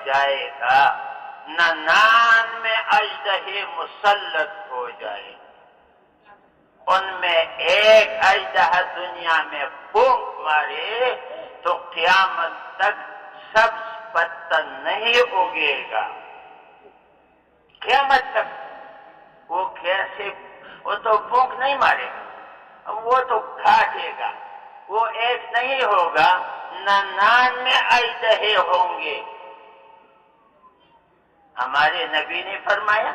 جائے گا نہ نان میں اژدہے مسلط ہو جائے گا، ان میں ایک اژدہا دنیا میں پھونک مارے تو قیامت تک سبز پتہ نہیں اگے گا، قیامت تک۔ وہ کیسے؟ وہ تو پھونک نہیں مارے گا، وہ تو کاٹے گا، وہ ایک نہیں ہوگا، نہ نان میں اژدہے ہوں گے۔ ہمارے نبی نے فرمایا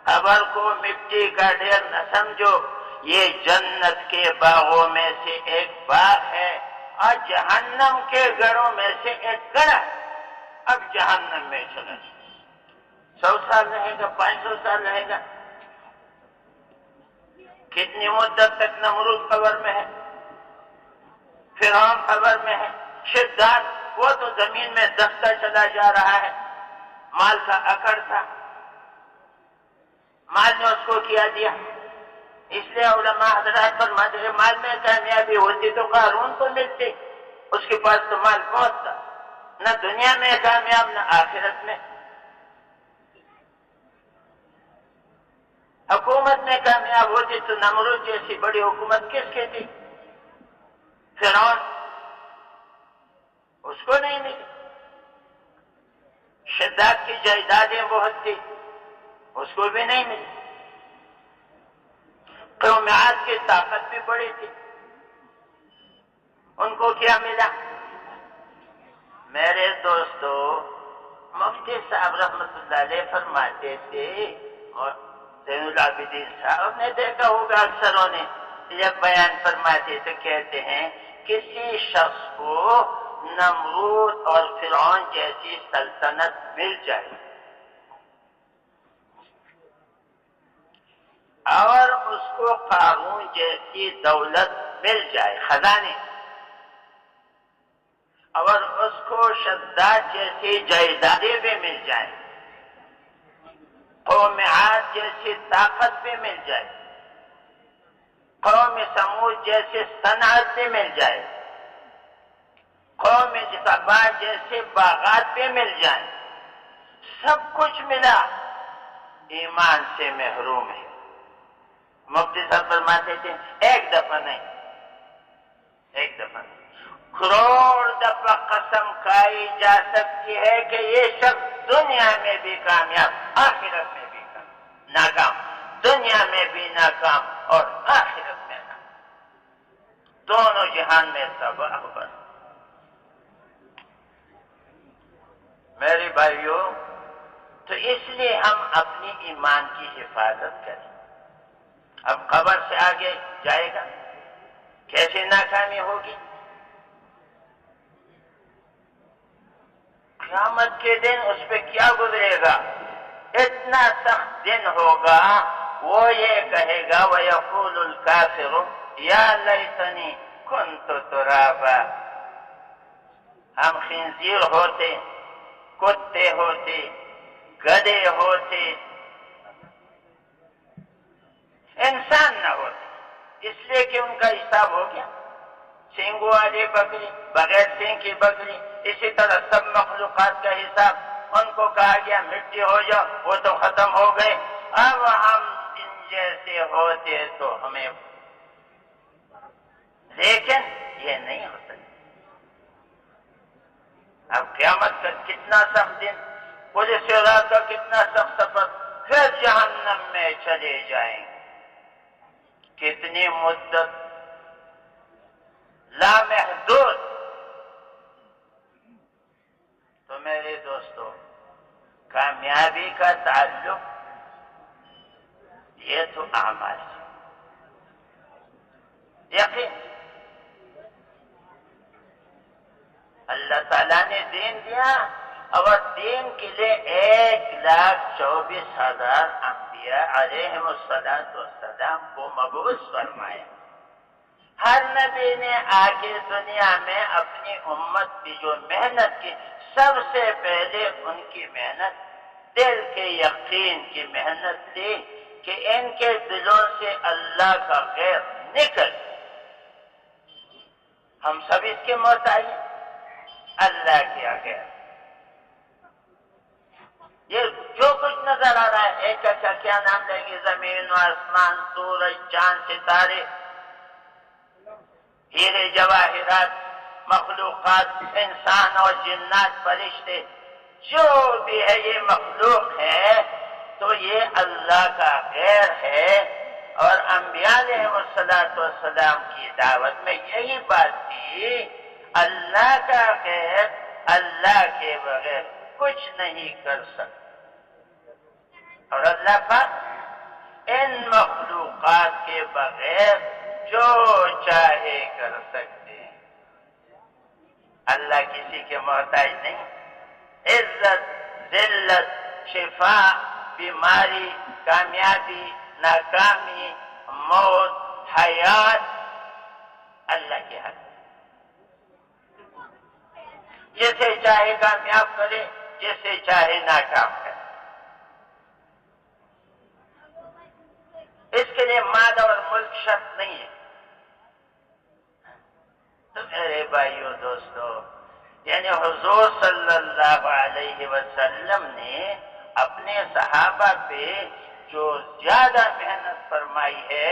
قبر کو مٹی کا ڈھیر نہ سمجھو، یہ جنت کے باغوں میں سے ایک باغ ہے اور جہنم کے گڑھوں میں سے ایک گڑھ ہے۔ اب جہنم میں چلا 100 سال رہے گا، 500 سال رہے گا، کتنی مدت تک نمرود قبر میں ہے، فرعون قبر میں ہے، شداد وہ تو زمین میں دستا چلا جا رہا ہے، مال کا اکڑ تھا، مال نے اس کو کیا دیا۔ اس لیے علماء حضرات فرماتے ہیں مال میں کامیابی ہوتی تو قارون کو ملتی، اس کے پاس تو مال بہت تھا، نہ دنیا میں کامیاب نہ آخرت میں۔ حکومت میں کامیاب ہوتی تو نمرود جیسی بڑی حکومت کس کی تھی؟ فرعون، اس کو نہیں ملی۔ شداد کی جائیدادیں بہت تھی، اس کو بھی نہیں ملی۔ قوم عاد کی طاقت بھی بڑی تھی، ان کو کیا ملا؟ میرے دوستو، مفتی صاحب رحمت اللہ علیہ فرماتے تھے، اور زین العابدین صاحب نے دیکھا ہوگا اکثروں نے جب بیان فرماتے تو کہتے ہیں کسی شخص کو نمرود اور فرعون جیسی سلطنت مل جائے اور اس کو قارون جیسی دولت مل جائے، خزانے، اور اس کو شداد جیسی جائیدادیں بھی مل جائے، قوم عاد جیسی طاقت بھی مل جائے، قوم سمود جیسے صنعت بھی مل جائے، قوم سبا جیسے باغات بھی مل جائیں، سب کچھ ملا، ایمان سے محروم ہے۔ مفتی صاحب فرماتے تھے ایک دفعہ نہیں، ایک دفعہ نہیں، کروڑ دفعہ قسم کھائی جا سکتی ہے کہ یہ شخص دنیا میں بھی کامیاب، آخرت میں بھی ناکام، دنیا میں بھی ناکام اور آخرت میں ناکام، دونوں جہان میں تباہ بس۔ میرے بھائیوں، تو اس لیے ہم اپنی ایمان کی حفاظت کریں۔ اب قبر سے آگے جائے گا، کیسے ناکامی ہوگی؟ قیامت کے دن اس پہ کیا گزرے گا؟ اتنا سخت دن ہوگا، وہ یہ کہے گا وَيَقُولُ الْكَافِرُ يَا لَيْتَنِي كُنْتُ تُرَابًا، ہم خنزیر ہوتے، کتے ہوتے، گدے ہوتے، انسان نہ ہوتے، اس لیے کہ ان کا حساب ہو گیا، سینگوں والی بکری، بغیر سینگ کی بکری، اسی طرح سب مخلوقات کا حساب، ان کو کہا گیا مٹی ہو جاؤ، وہ تو ختم ہو گئے، اب ہم ان جیسے ہوتے تو ہمیں، لیکن یہ نہیں ہو سکتا۔ اب قیامت کا کتنا سخت دن، پولیس رات کا کتنا سخت سفر، پھر جہنم میں چلے جائیں گے، کتنی مدت؟ لامحدود۔ تو میرے دوستو، کامیابی کا تعلق یہ تو اعمال سے، یقین اللہ تعالیٰ نے دین دیا، اور دین کے لیے 1,24,000 انبیاء علیہم السلام کو مبعوث فرمایا۔ ہر نبی نے آگے دنیا میں اپنی امت کی جو محنت کی، سب سے پہلے ان کی محنت دل کے یقین کی محنت تھی کہ ان کے دلوں سے اللہ کا غیر نکل۔ ہم سب اس کے محتاج ہیں، اللہ کے غیر، ایک کا کیا نام لے گی؟ زمین و آسمان، سورج، چاند، ستارے، ہیرے جواہرات، مخلوقات، انسان اور جنات، فرشتے، جو بھی ہے یہ مخلوق ہے تو یہ اللہ کا غیر ہے۔ اور انبیاء علیہ السلام کی دعوت میں یہی بات تھی، اللہ کا غیر اللہ کے بغیر کچھ نہیں کر سکتا، اور اللہ پاک ان مخلوقات کے بغیر جو چاہے کر سکتے ہیں۔ اللہ کسی کے محتاج نہیں۔ عزت، ذلت، شفا، بیماری، کامیابی، ناکامی، موت، حیات، اللہ کے ہاتھ میں۔ جسے چاہے کامیاب کرے، جسے چاہے ناکام کرے۔ اس کے لیے مال اور ملک شرط نہیں ہے۔ تو میرے بھائیوں دوستو، یعنی حضور صلی اللہ علیہ وسلم نے اپنے صحابہ پہ جو زیادہ محنت فرمائی ہے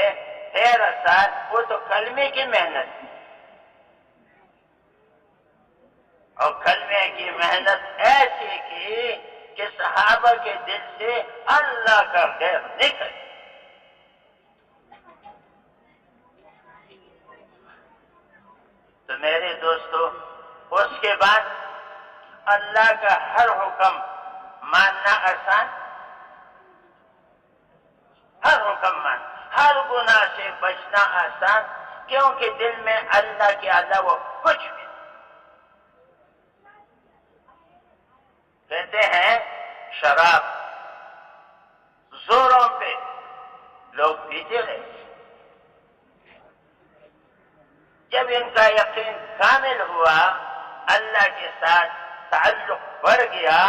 13 سال، وہ تو کلمے کی محنت ہے، اور کلمے کی محنت ایسی کی کہ صحابہ کے دل سے اللہ کا غیر نکل۔ تو میرے دوستو، اس کے بعد اللہ کا ہر حکم ماننا آسان، ہر حکم ماننا، ہر گناہ سے بچنا آسان، کیونکہ دل میں اللہ کے علاوہ کچھ بھی نہیں۔ کہتے ہیں شراب زوروں پہ لوگ پیتے رہے، جب ان کا یقین کامل ہوا، اللہ کے ساتھ تعلق بڑھ گیا،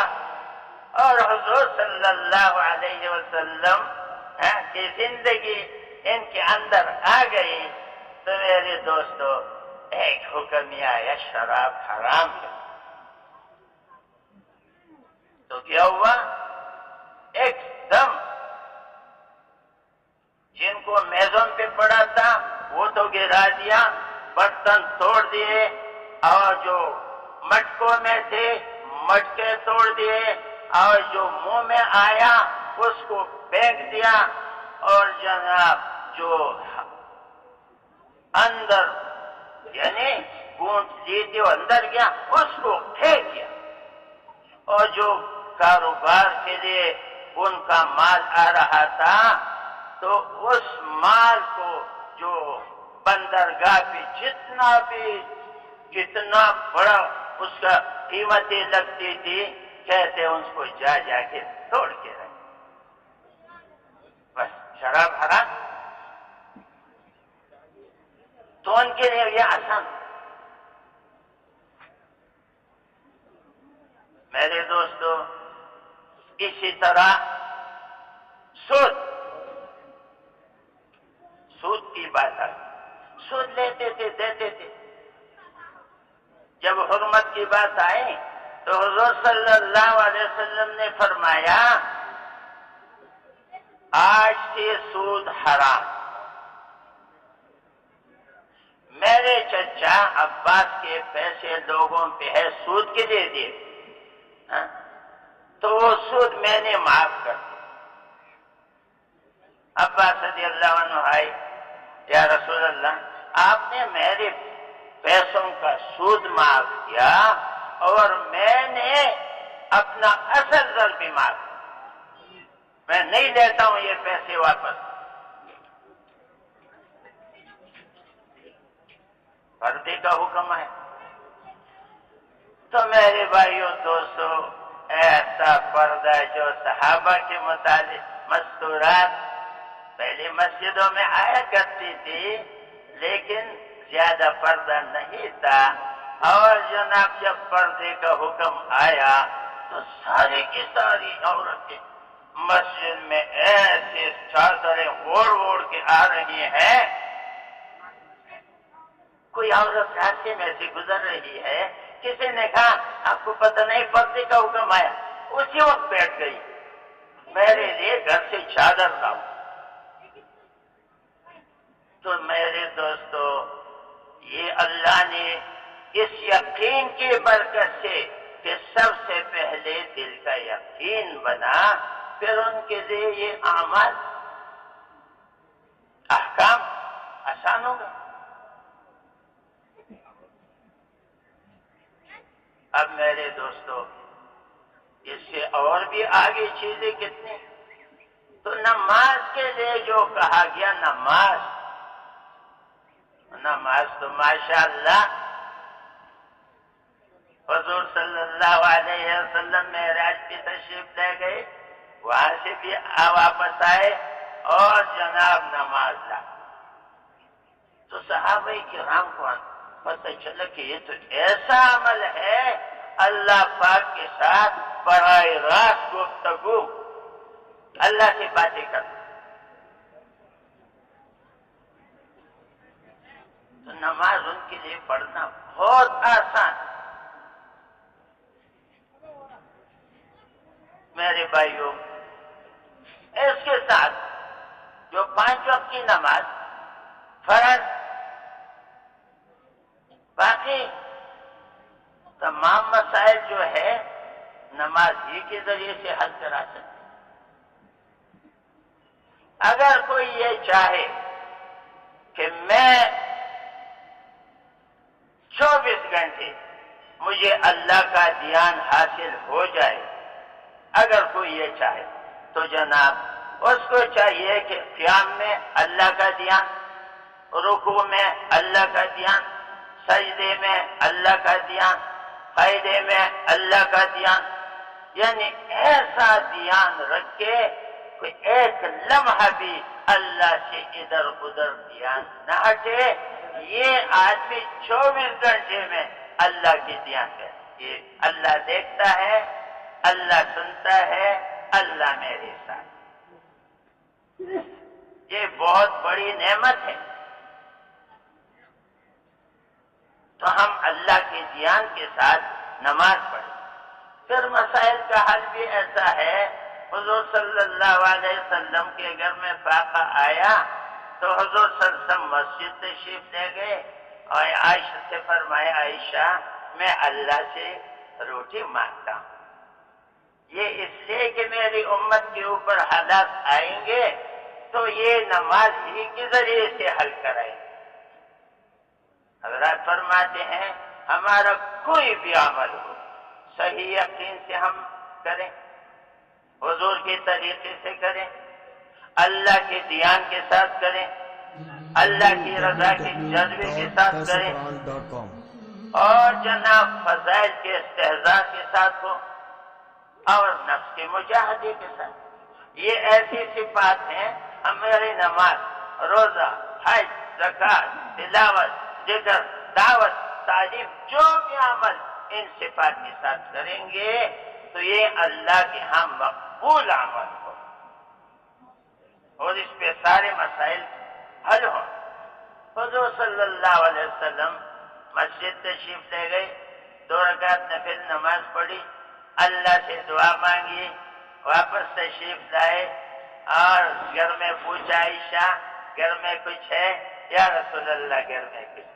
اور حضور صلی اللہ علیہ وسلم کی زندگی ان کے اندر آ گئی، تو میرے دوستو ایک حکم یہ آیا، شراب حرام ہے۔ تو کیا ہوا؟ ایک دم جن کو میزوں پہ پڑا تھا وہ تو گرا دیا، برتن توڑ دیے، اور جو مٹکوں میں تھے مٹکے توڑ دیے، اور جو منہ میں آیا اس کو پھینک دیا، اور جناب جو اندر یعنی گونٹ لی تھی وہ اندر گیا، اس کو پھینک دیا، اور جو کاروبار کے لیے ان کا مال آ رہا تھا تو اس مال کو جو بندرگاہ پہ جتنا بڑا اس کا قیمتیں لگتی تھی، کہتے اس کو جا کے توڑ کے رکھ۔ بس شراب حرام، تو ان کے لیے یہ آسان۔ میرے دوستو، اسی طرح سود کی بات آئی، سود لیتے تھے، دیتے تھے۔ جب حرمت کی بات آئی تو حضور صلی اللہ علیہ وسلم نے فرمایا، آج سے سود حرام۔ میرے چچا عباس کے پیسے لوگوں پہ ہے، سود کے لیے دیے، تو وہ سود میں نے معاف کر دیا۔ عباس رضی اللہ عنہ آئے، یا رسول اللہ، آپ نے میرے پیسوں کا سود معاف کیا اور میں نے اپنا اصل زر بھی معاف کیا، میں نہیں دیتا ہوں یہ پیسے واپس۔ پردے کا حکم ہے۔ تو میرے بھائیوں دوستو، ایسا پردہ جو صحابہ کے متعلق مستورات پہلے مسجدوں میں آیا کرتی تھی، لیکن زیادہ پردہ نہیں تھا، اور جناب جب پردے کا حکم آیا تو ساری کی ساری عورتیں مسجد میں ایسے چادریں اوڑھ کے آ رہی ہیں۔ کوئی عورت راستے میں سے گزر رہی ہے، کسی نے کہا آپ کو پتہ نہیں پردے کا حکم آیا، اسی وقت بیٹھ گئی، میرے لیے گھر سے چادر لاؤ. تو میرے دوستو، یہ اللہ نے اس یقین کی برکت سے کہ سب سے پہلے دل کا یقین بنا، پھر ان کے لیے یہ اعمال احکام آسان ہو گئے. اب میرے دوستو، اس سے اور بھی آگے چیزیں کتنی. تو نماز کے لیے جو کہا گیا، نماز تو ماشاءاللہ حضور صلی اللہ علیہ وسلم معراج کی تشریف لے گئے، وہاں سے بھی واپس آئے اور جناب نماز لا. تو صحابہ کرام کو پتہ چلا کہ یہ تو ایسا عمل ہے اللہ پاک کے ساتھ براہ راست گفتگو، اللہ سے باتیں کرنا. تو نماز ان کے لیے پڑھنا بہت آسان. میرے بھائیوں، اس کے ساتھ جو 5 وقت کی نماز فرض، باقی تمام مسائل جو ہے نماز ہی کے ذریعے سے حل کرا سکتے. اگر کوئی یہ چاہے کہ میں 24 گھنٹے مجھے اللہ کا دھیان حاصل ہو جائے، اگر کوئی یہ چاہے تو جناب اس کو چاہیے کہ قیام میں اللہ کا دھیان، رکوع میں اللہ کا دھیان، سجدے میں اللہ کا دھیان، قعدے میں اللہ کا دھیان، یعنی ایسا دھیان رکھ کے کوئی ایک لمحہ بھی اللہ سے ادھر ادھر دھیان نہ ہٹے. یہ آدمی 24 گھنٹے میں اللہ کی دھیان ہے. یہ اللہ دیکھتا ہے، اللہ سنتا ہے، اللہ میرے ساتھ. یہ بہت بڑی نعمت ہے. تو ہم اللہ کے دھیان کے ساتھ نماز پڑھیں. پھر مسائل کا حل بھی ایسا ہے. حضور صلی اللہ علیہ وسلم کے گھر میں فاقہ آیا تو حضور صلی اللہ علیہ وسلم مسجد تشریف لے گئے اور عائشہ سے فرمایا، عائشہ میں اللہ سے روٹی مانگتا ہوں، یہ اس لیے کہ میری امت کے اوپر حالات آئیں گے تو یہ نماز ہی کے ذریعے سے حل کرائے. حضرات فرماتے ہیں ہمارا کوئی بھی عمل ہو صحیح یقین سے ہم کریں، حضور کے طریقے سے کریں، اللہ کے دھیان کے ساتھ کریں، اللہ کی رضا کے جذبے کے ساتھ کریں، اور جناب فضائل کے استحضاء کے ساتھ ہو اور نفس کے مجاہدے کے ساتھ. یہ ایسی صفات ہیں. ہماری نماز، روزہ، حج، زکات، تلاوت، ذکر، دعوت، تعلیم، جو بھی عمل ان صفات کے ساتھ کریں گے تو یہ اللہ کے ہاں مقبول عمل ہو اور اس پہ سارے مسائل حل ہوں. حضور صلی اللہ علیہ وسلم مسجد تشریف لے گئے، 2 رکعت نفل نماز پڑھی، اللہ سے دعا مانگی، واپس تشریف لائے اور گھر میں پوچھا، عائشہ گھر میں کچھ ہے؟ یا رسول اللہ گھر میں کچھ.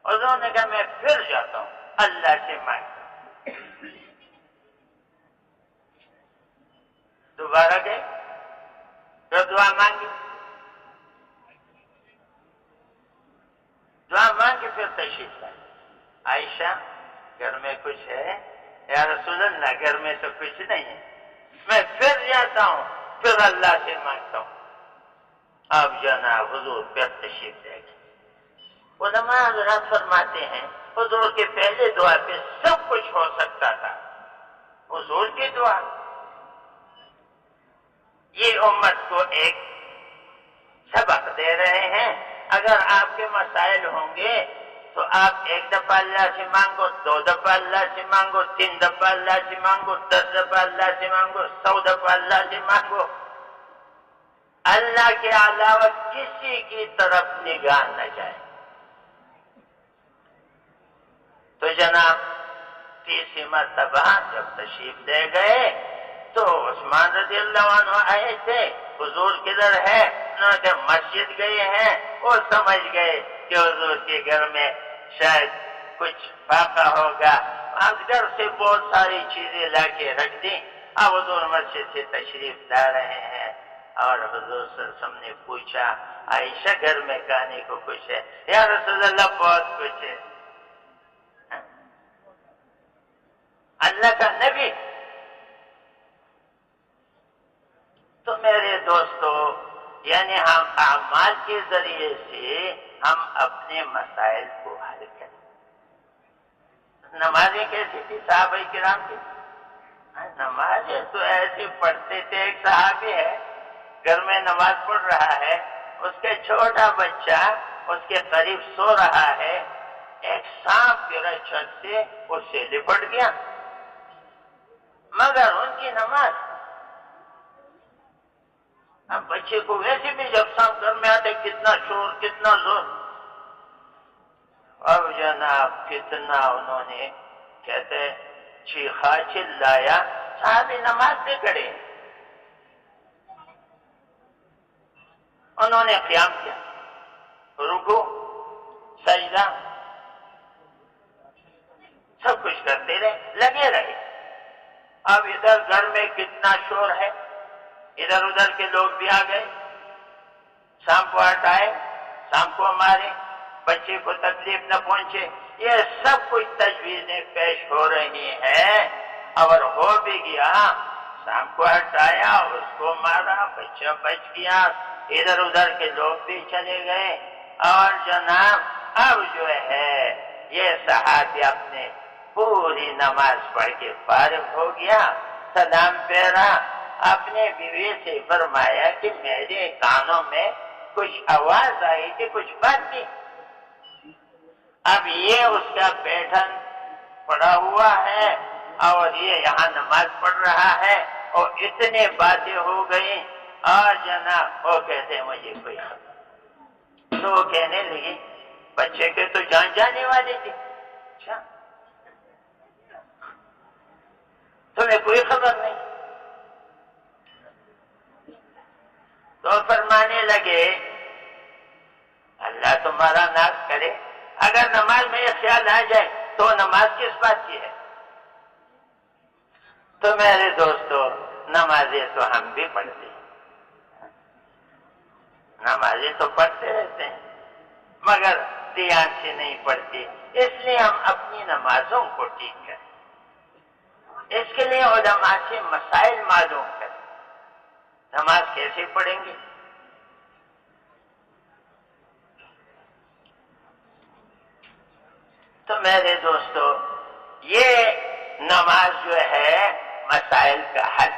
حضور نے کہا میں پھر جاتا ہوں، اللہ سے مانگتا ہوں. دوبارہ گئے، پھر دعا مانگی، دعا مانگ کے پھر تشریف لائے. عائشہ گھر میں کچھ ہے؟ یا رسول اللہ گھر میں تو کچھ نہیں ہے، میں پھر جاتا ہوں، پھر اللہ سے مانگتا ہوں. اب جناب حضور پھر تشریف لے گئے. علماء حضرات فرماتے ہیں حضور کے پہلے دعا پہ سب کچھ ہو سکتا تھا. حضور کی دعا یہ امت کو ایک سبق دے رہے ہیں. اگر آپ کے مسائل ہوں گے تو آپ 1 دفعہ اللہ سے مانگو، 2 دفعہ اللہ سے مانگو، 3 دفعہ اللہ سے مانگو، 10 دفعہ اللہ سے مانگو، 100 دفعہ اللہ سے مانگو. اللہ کے علاوہ کسی کی طرف نگاہ نہ جائے. تو جناب 30 مرتبہ جب تشریف لے گئے تو عثمان رضی اللہ عنہ آئے تھے، حضور کدھر ہے؟ انہوں نے کہا مسجد گئے ہیں۔ وہ سمجھ گئے کہ حضور کے گھر میں شاید کچھ فاقہ ہوگا، اب گھر سے بہت ساری چیزیں لا کے رکھ دیں۔ اب حضور مسجد سے تشریف لا رہے ہیں اور حضور صلی اللہ علیہ وسلم نے پوچھا عائشہ گھر میں کھانے کو کچھ ہے؟ یا رسول اللہ بہت کچھ ہے۔ اللہ کا نبی۔ تو میرے دوستو، یعنی ہم اعمال کے ذریعے سے ہم اپنے مسائل کو حل کریں۔ نمازیں کیسی تھی صحابہ کرام کی؟ نمازیں تو ایسے پڑھتے تھے۔ ایک صحابی ہے گھر میں نماز پڑھ رہا ہے، اس کے چھوٹا بچہ اس کے قریب سو رہا ہے، ایک سانپ گرا چھت سے، اس سے لپٹ گیا، مگر ان کی نماز۔ اب بچے کو ویسے بھی جب سانپ گھر میں آتے کتنا شور کتنا زور، اب جناب کتنا انہوں نے کہتے چیخا چلایا، صحابی نماز پہ کھڑے، انہوں نے قیام کیا، رکوع سجدہ سب کچھ کرتے رہے، لگے رہے۔ اب ادھر گھر میں کتنا شور ہے، ادھر ادھر کے لوگ بھی آ گئے، سانپ کو ہٹائے، سانپ کو مارے، بچے کو تکلیف نہ پہنچے، یہ سب کچھ تجویزیں پیش ہو رہی ہیں۔ اور ہو بھی گیا، سانپ کو ہٹایا، اس کو مارا، بچہ بچ گیا، ادھر ادھر کے لوگ بھی چلے گئے، اور جناب اب جو ہے یہ صحابی اپنے پوری نماز پڑھ کے فارغ ہو گیا، سلام پھیرا، اپنے بیوی سے فرمایا کہ میرے کانوں میں کچھ آواز آئی تھی، کچھ بات تھی۔ اب یہ اس کا بیٹھن پڑا ہوا ہے اور یہ یہاں نماز پڑھ رہا ہے، اور اتنے باتیں ہو گئی، اور جناب وہ کہتے ہیں مجھے کوئی خبر۔ تو وہ کہنے لگی بچے کے تو جان جانے والی تھی، اچھا تمہیں کوئی خبر نہیں؟ تو فرمانے لگے اللہ تمہارا ناز کرے، اگر نماز میں یہ خیال آ جائے تو نماز کس بات کی ہے؟ تو میرے دوستو، نمازیں تو ہم بھی پڑھتے ہیں، نمازیں تو پڑھتے رہتے ہیں، مگر دھیان سے نہیں پڑھتے، اس لیے ہم اپنی نمازوں کو ٹھیک کریں، اس کے لیے علماء سے مسائل معلوم کریں، نماز کیسے پڑھیں گے؟ تو میرے دوستو، یہ نماز جو ہے مسائل کا حل۔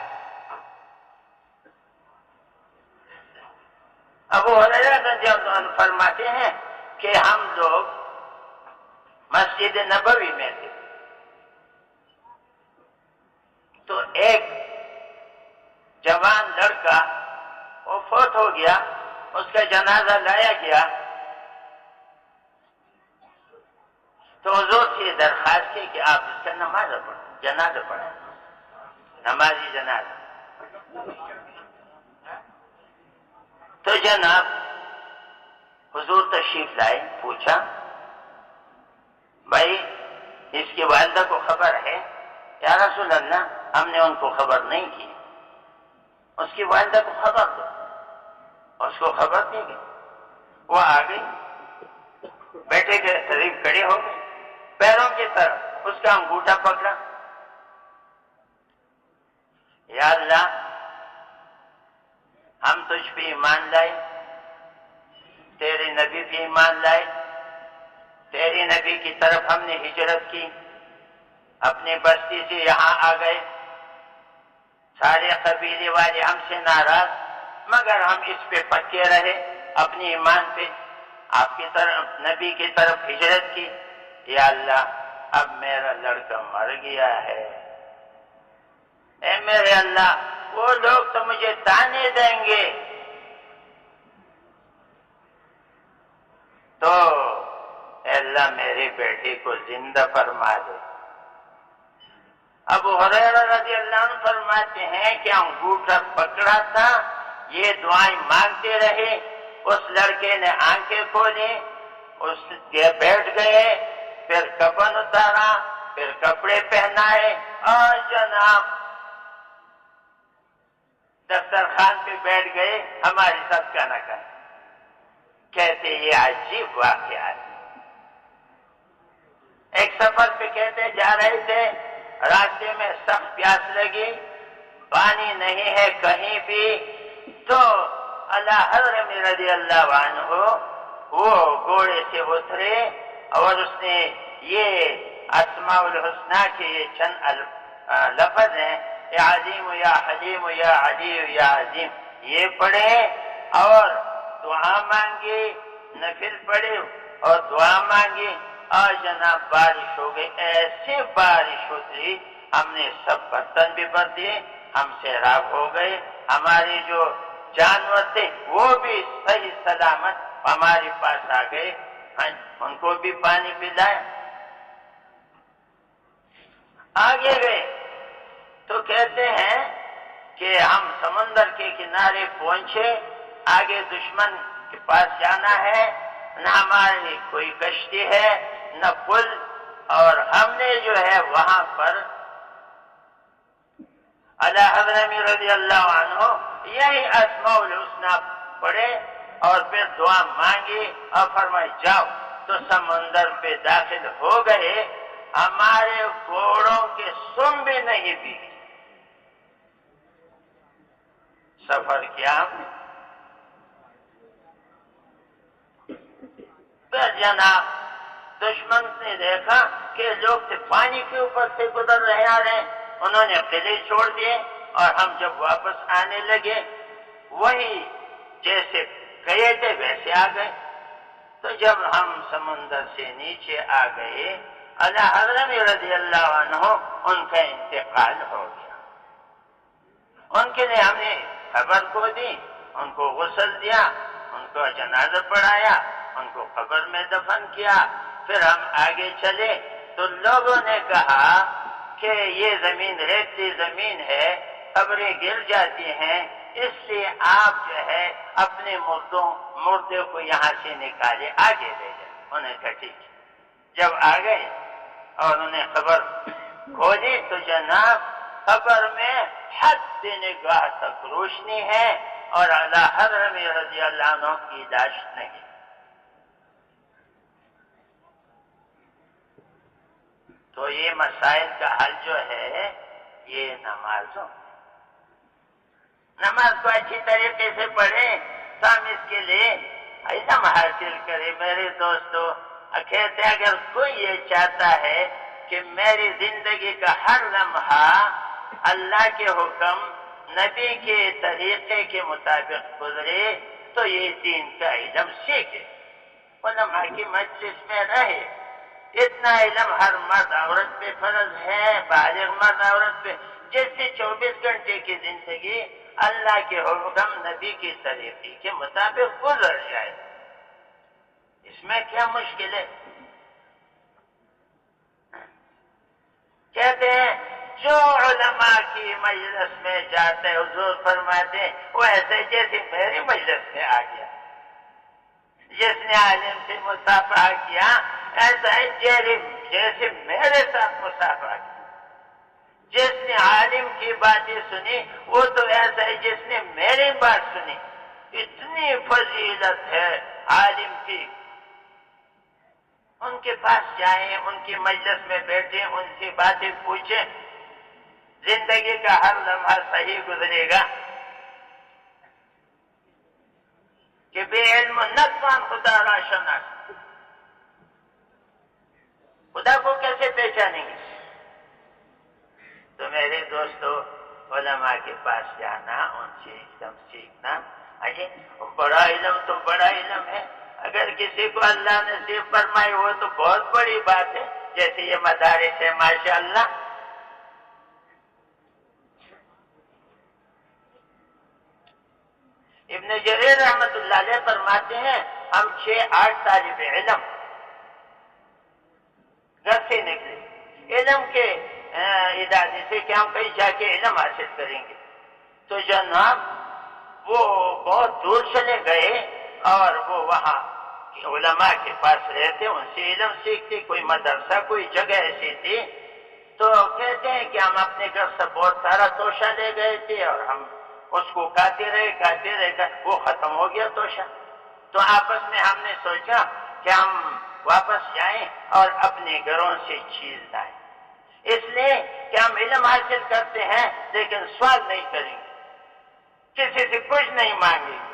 ابو ہریرہ رضی اللہ عنہ فرماتے ہیں کہ ہم لوگ مسجد نبوی میں تھے، تو ایک جوان لڑکا وہ فوت ہو گیا، اس کا جنازہ لایا گیا، تو حضور سے درخواست کی کہ آپ اس کا نماز پڑھیں، جنازہ پڑھیں، نمازی جنازہ۔ تو جناب حضور تشریف لائے، پوچھا بھائی اس کی والدہ کو خبر ہے؟ یا رسول اللہ ہم نے ان کو خبر نہیں کی۔ اس کی والدہ کو خبر دو، اس کو خبر دی گئی، وہ آ گئی، بیٹے کے قریب کھڑے ہو گئے، پیروں کی طرف اس کا انگوٹھا پکڑا، یا اللہ ہم تجھ پہ ایمان لائے، تیرے نبی پہ ایمان لائے، تیرے نبی کی طرف ہم نے ہجرت کی، اپنے بستی سے یہاں آ گئے، سارے قبیلے والے ہم سے ناراض، مگر ہم اس پہ پکے رہے اپنے ایمان پہ، آپ کی طرف نبی کی طرف ہجرت کی، یا اللہ اب میرا لڑکا مر گیا ہے، اے میرے اللہ وہ لوگ تو مجھے تانے دیں گے، تو اے اللہ میرے بیٹے کو زندہ فرما دے۔ ابو ہریرہ رضی اللہ عنہ فرماتے ہیں کہ انگوٹھا پکڑا تھا، یہ دعائیں مانگتے رہے، اس لڑکے نے آنکھیں کھولی، اس کے بیٹھ گئے، پھر کفن اتارا، پھر کپڑے پہنائے، اور جناب دسترخوان پہ بیٹھ گئے، ہماری سب کا نہ کریں۔ کہتے یہ عجیب واقعہ ہے۔ ایک سفر پہ کہتے جا رہے تھے، راستے میں سخت پیاس لگی، پانی نہیں ہے کہیں بھی، تو اعلیٰ حضرت رضی اللہ عنہ وہ گھوڑے سے اترے اور اس نے یہ اسماء الحسنہ کے یہ چند لفظ ہیں، یا عظیم یا حلیم یا علی یا عظیم، یہ پڑھے اور دعا مانگی، نفل پڑھے اور دعا مانگی، اور جناب بارش ہو گئی، ایسی بارش ہوتی، ہم نے سب برتن بھی بھر دیے، ہم سیراب ہو گئے، ہمارے جو جانور تھے وہ بھی صحیح سلامت ہمارے پاس آ گئے، ان کو بھی پانی پلایا۔ آگے گئے تو کہتے ہیں کہ ہم سمندر کے کنارے پہنچے، آگے دشمن کے پاس جانا ہے، نہ ہماری کوئی کشتی ہے نہ پل، اور ہم نے جو ہے وہاں پر اعلیٰ حضرت رضی اللہ عنہ یہی اسماء الحسنہ پڑھے اور پھر دعا مانگی اور فرمائے جاؤ، تو سمندر پہ داخل ہو گئے، ہمارے گھوڑوں کے سم بھی نہیں بھی، سفر کیا تو جناب دشمن نے دیکھا کہ لوگ پانی کے اوپر سے گزر رہے آ رہے ہیں، انہوں نے قلعے چھوڑ دیے، اور ہم جب واپس آنے لگے وہی جیسے گئے تھے ویسے آ گئے۔ تو جب ہم سمندر سے نیچے آ گئے، اعلیٰ حضرت رضی اللہ عنہ ان کا انتقال ہو گیا، ان کے لیے ہم نے خبر کو دی، ان کو غسل دیا، ان کو جنازہ پڑھایا، ان کو قبر میں دفن کیا، پھر ہم آگے چلے تو لوگوں نے کہا کہ یہ زمین ریتی زمین ہے، قبریں گر جاتی ہیں، اس لیے آپ جو ہے اپنے مردے کو یہاں سے نکالے آگے لے جائیں۔ انہوں نے کہا ٹھیک ہے۔ جب آ گئے اور انہوں نے قبر کھولی تو جناب قبر میں حد نگاہ تک روشنی ہے اور اعلیٰ حضرت رضی اللہ عنہ کی لاش نہیں۔ تو یہ مسائل کا حل جو ہے یہ نماز کو اچھی طریقے سے پڑھیں تو ہم اس کے لیے علم حاصل کریں۔ میرے دوستو، کہتے ہیں اگر کوئی یہ چاہتا ہے کہ میری زندگی کا ہر لمحہ اللہ کے حکم نبی کے طریقے کے مطابق گزرے تو یہ دین کا علم سیکھے، علماء کی مجلس میں رہے۔ اتنا علم ہر مرد عورت پہ فرض ہے، بالغ مرد عورت پہ، جیسے 24 گھنٹے کی زندگی اللہ کے حکم نبی کی طریقے کے مطابق گزر جائے، اس میں کیا مشکل ہے؟ کہتے ہیں جو علماء کی مجلس میں جاتے ہیں، حضور فرماتے ہیں وہ ایسے جیسے میری مجلس میں آ گیا، جس نے عالم سے مصافحہ کیا ایسا ہے جیسے میرے ساتھ مصافحہ کیا، جس نے عالم کی باتیں سنی وہ تو ایسا ہے جس نے میری بات سنی۔ اتنی فضیلت ہے عالم کی، ان کے پاس جائیں، ان کی مجلس میں بیٹھیں، ان سے باتیں پوچھیں، زندگی کا ہر لمحہ صحیح گزرے گا۔ کہ بے علم نتوان خدا را شناس، خدا کو کیسے پہچانیں گے؟ تو میرے دوستو، علماء کے پاس جانا، ان سے علم سیکھنا، بڑا علم تو بڑا علم ہے، اگر کسی کو اللہ نصیب فرمائے وہ تو بہت بڑی بات ہے، جیسے یہ مدارس ہے ماشاءاللہ۔ ابن جریر رحمت اللہ علیہ فرماتے ہیں ہم 6-8 طالب علم گھر سے نکلے، علم کے ارادے سے کہ ہم کہیں جا کے علم حاصل کریں گے. تو جناب وہ بہت دور چلے گئے اور وہ وہاں علماء کے پاس رہتے، ان سے علم سیکھتے. کوئی مدرسہ کوئی جگہ ایسی تھی. تو کہتے ہیں کہ ہم اپنے گھر سے بہت سارا توشہ لے گئے تھے اور ہم اس کو کاتے رہے وہ ختم ہو گیا توشہ. تو آپس میں ہم نے سوچا کہ ہم واپس جائیں اور اپنے گھروں سے چیز لائیں. اس لیے کہ ہم علم حاصل کرتے ہیں لیکن سوال نہیں کریں گے، کسی سے کچھ نہیں مانگیں گے،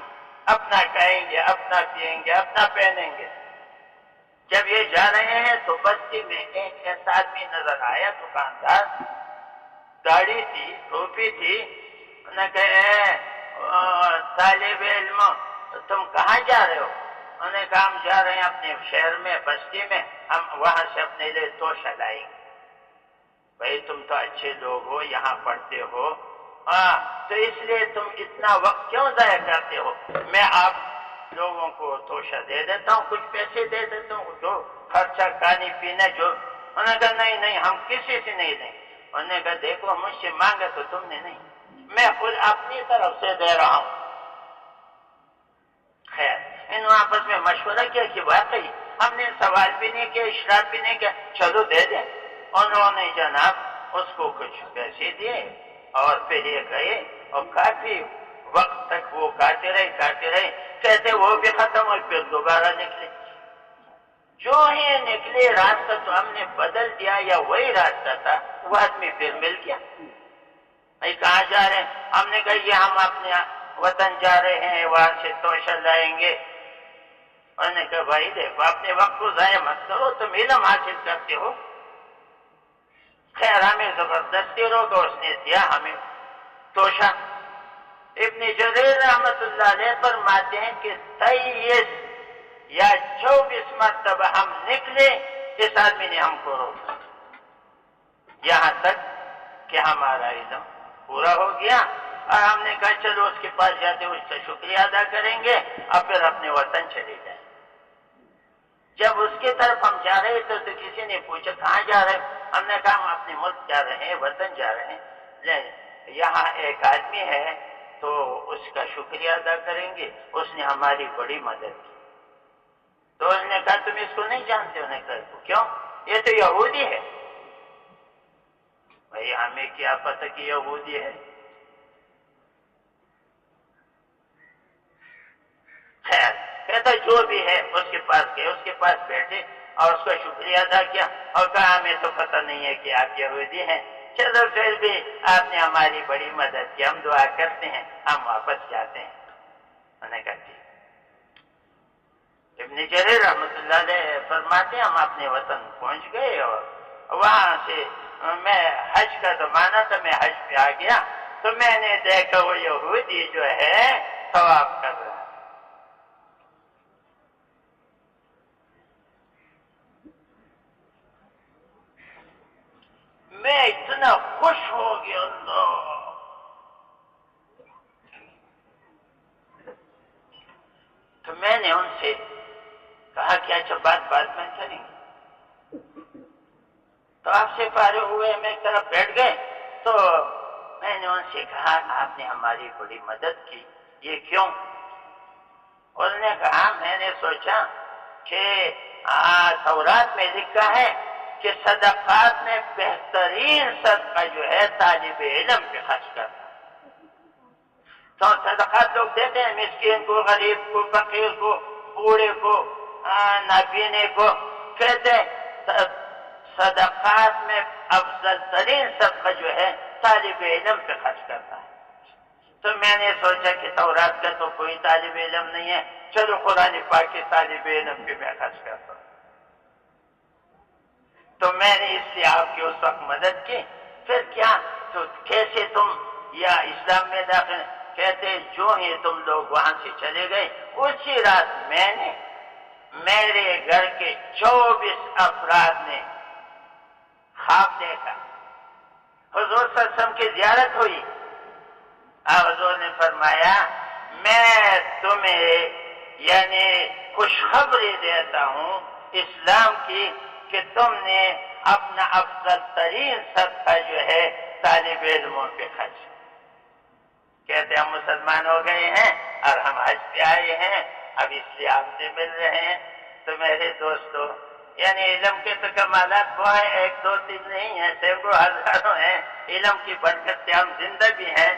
اپنا کھائیں گے، اپنا پیئیں گے، اپنا پہنیں گے. جب یہ جا رہے ہیں تو بستی میں ایک ایسا آدمی نظر آیا، دکاندار، داڑھی تھی، ٹوپی تھی. انہوں نے کہا طالب علم تم کہاں جا رہے ہو؟ انہوں نے کہا ہم جا رہے ہیں اپنے شہر میں، بستی میں، ہم وہاں سے اپنے لیے توشہ لائیں گے. بھائی تم تو اچھے لوگ ہو، یہاں پڑھتے ہو، تو اس لیے تم اتنا وقت کیوں ضائع کرتے ہو؟ میں آپ لوگوں کو توشہ دے دیتا ہوں، کچھ پیسے دے دیتا ہوں، جو خرچہ کھانے پینے جو. انہوں نے کہا نہیں ہم کسی سے نہیں دیں. انہوں نے کہا دیکھو مجھ سے مانگا تو تم نے نہیں، میں خود اپنی طرف سے دے رہا ہوں. خیر انہوں آپس میں مشورہ کیا کہ واقعی ہم نے سوال بھی نہیں کیا، اشراف بھی نہیں کیا، چلو دے دیں. انہوں نے جناب اس کو کچھ پیسے دیے اور پھر یہ گئے اور کافی وقت تک وہ کاتے رہے. کہتے وہ بھی ختم اور پھر دوبارہ نکلے. جو ہی نکلے راستہ تو ہم نے بدل دیا یا وہی راستہ تھا، وہ آدمی پھر مل گیا. بھائی کہاں جا رہے ہیں؟ ہم نے کہا یہ ہم اپنے وطن جا رہے ہیں، وہاں سے توشہ لائیں گے. انہوں نے کہا بھائی دیکھو اپنے وقت کو ضائع مت کرو، تم علم حاصل کرتے ہو. خیر ہمیں زبردستی روکا، اس نے دیا ہمیں توشہ. ابن جریر رحمت اللہ علیہ فرماتے ہیں کہ 23 یا 24 مرتبہ ہم نکلے، اس آدمی نے ہم کو روکا، یہاں تک کہ ہمارا علم پورا ہو گیا. اور ہم نے کہا چلو اس کے پاس جاتے اس کا شکریہ ادا کریں گے اور پھر اپنے وطن چلے جائیں. جب اس کی طرف ہم جا رہے تھے تو کسی نے پوچھا کہاں جا رہے؟ ہم نے کہا ہم اپنے ملک جا رہے ہیں، وطن جا رہے ہیں. یہاں ایک آدمی ہے تو اس کا شکریہ ادا کریں گے، اس نے ہماری بڑی مدد کی. تو اس نے کہا تم اس کو نہیں جانتے؟ انہوں نے کہا کیوں؟ یہ تو یہودی ہے. بھائی ہمیں کیا پتہ کہ یہودی ہے. خیر کہتا جو بھی ہے اس کے پاس گئے، اس کے پاس بیٹھے اور اس کا شکریہ ادا کیا اور کہا ہمیں تو پتہ نہیں ہے کہ آپ یہودی ہیں، چلو پھر بھی آپ نے ہماری بڑی مدد کی، ہم دعا کرتے ہیں ہم واپس جاتے ہیں. انہوں نے کہا ٹھیک. ابن جریر رحمت اللہ علیہ فرماتے ہیں ہم اپنے وطن پہنچ گئے اور وہاں سے میں حج کا زمانہ تھا، میں حج پہ آ گیا تو میں نے دیکھا وہ یہودی جو ہے طواف کر رہا ہے. میں اتنا خوش ہو گیا، اللہ. تو میں نے ان سے کہا کہ اچھا بات میں کریں گے. تو آپ سے فارغ ہوئے ہم ایک طرف بیٹھ گئے تو میں نے ان سے کہا آپ نے ہماری بڑی مدد کی، یہ کیوں؟ انہوں نے کہا میں نے سوچا کہ تورات میں لکھا ہے کہ صدقات میں بہترین صدقہ جو ہے طالب علم پہ خرچ کرنا. تو صدقات لوگ دیتے ہیں مسکین کو، غریب کو، فقیر کو، بوڑھے کو، نابینے کو. کہتے ہیں صدقات میں افضل ترین صدقہ جو ہے طالب علم پہ خرچ کرنا ہے. تو میں نے سوچا کہ تورات کا تو کوئی طالب علم نہیں ہے، چلو قرآن پاک کے طالب علم پہ میں خرچ کرتا ہوں. تو میں نے اس سے آپ کی اس وقت مدد کی. پھر کیا تو کیسے تم یا اسلام میں داخل؟ کہتے جو ہی تم لوگ وہاں سے چلے گئے اسی رات میں نے میرے گھر کے 24 افراد نے خواب دیکھا، حضور صلی اللہ علیہ وسلم کی زیارت ہوئی. حضور نے فرمایا میں تمہیں یعنی خوشخبری دیتا ہوں اسلام کی کہ تم نے اپنا افضل ترین صدقہ جو ہے طالب علموں پہ خرچ. کہتے ہم مسلمان ہو گئے ہیں اور ہم حج پہ آئے ہیں، اب اس لیے آپ سے مل رہے ہیں. تو میرے دوستو، یعنی علم کے تو کمالات وہ ہیں، ایک دو تین نہیں ہیں، سینکڑوں ہزاروں ہیں. علم کی برکت سے ہم زندہ بھی ہیں.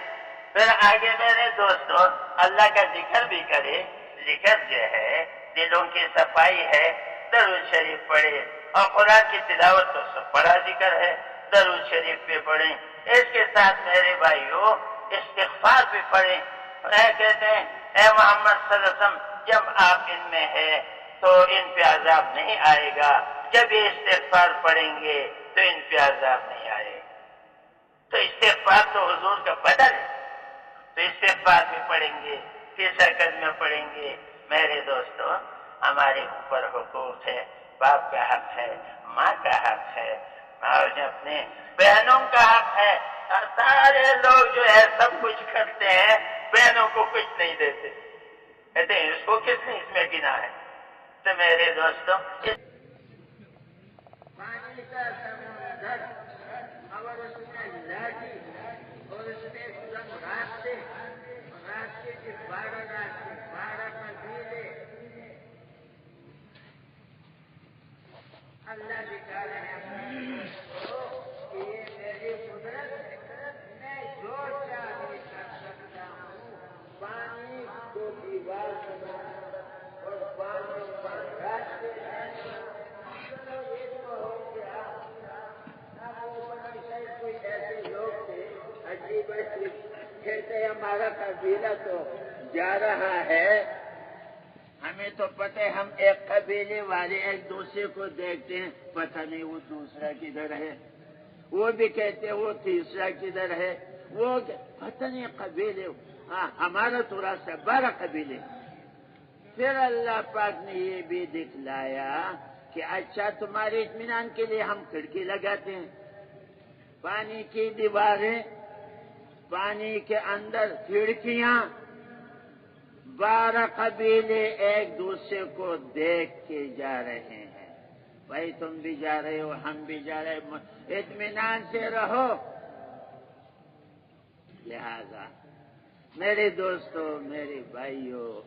پھر آگے میرے دوستو اللہ کا ذکر بھی کرے. ذکر جو ہے دلوں کی صفائی ہے، درود شریف پڑھے، اور قرآن کی تلاوت تو سب بڑا ذکر ہے، درود شریف پہ پڑھیں. اس کے ساتھ میرے بھائیوں استغفار بھی پڑھیں. کہتے ہیں اے محمد صلی اللہ علیہ وسلم، جب آپ ان میں ہے تو ان پہ عذاب نہیں آئے گا، جب یہ استغفار پڑھیں گے تو ان پہ عذاب نہیں آئے گا. تو استغفار تو حضور کا بدل ہے، تو استغفار بھی پڑھیں گے، تیسرا میں پڑھیں گے. میرے دوستو ہمارے اوپر حقوق ہے، باپ کا حق ہے، ماں کا حق ہے، اور اپنے بہنوں کا حق ہے. اور سارے لوگ جو ہے سب کچھ کرتے ہیں، بہنوں کو کچھ نہیں دیتے. کہتے ہیں اس کو کس نے اس میں گنا ہے؟ تو میرے دوستوں پانی کا سمندر اور اس میں لہری اور اس میں راستے کے 12 راستے 12 قبیلے اللہ دکھا رہے ہیں کہ یہ میری قدرت ہے، میں جو چاہے کر سکتا ہوں. پانی کو دیوار بنانا اور پانی پر راستے کوئی ایسے لوگ تھے عجیب کہتے ہمارا قبیلہ تو جا رہا ہے، ہمیں تو پتہ ہے ہم ایک قبیلے والے ایک دوسرے کو دیکھتے ہیں، پتہ نہیں وہ دوسرا کدھر ہے، وہ بھی کہتے ہیں وہ تیسرا کدھر ہے، وہ پتہ نہیں قبیلے. ہاں ہمارا تو راستہ 12 قبیلے. پھر اللہ پاک نے یہ بھی دکھلایا کہ اچھا تمہارے اطمینان کے لیے ہم کھڑکی لگاتے ہیں، پانی کی دیواریں، پانی کے اندر کھڑکیاں. 12 قبیلے ایک دوسرے کو دیکھ کے جا رہے ہیں. بھائی تم بھی جا رہے ہو، ہم بھی جا رہے ہیں، اطمینان سے رہو. لہذا میرے دوستو، میرے بھائیو،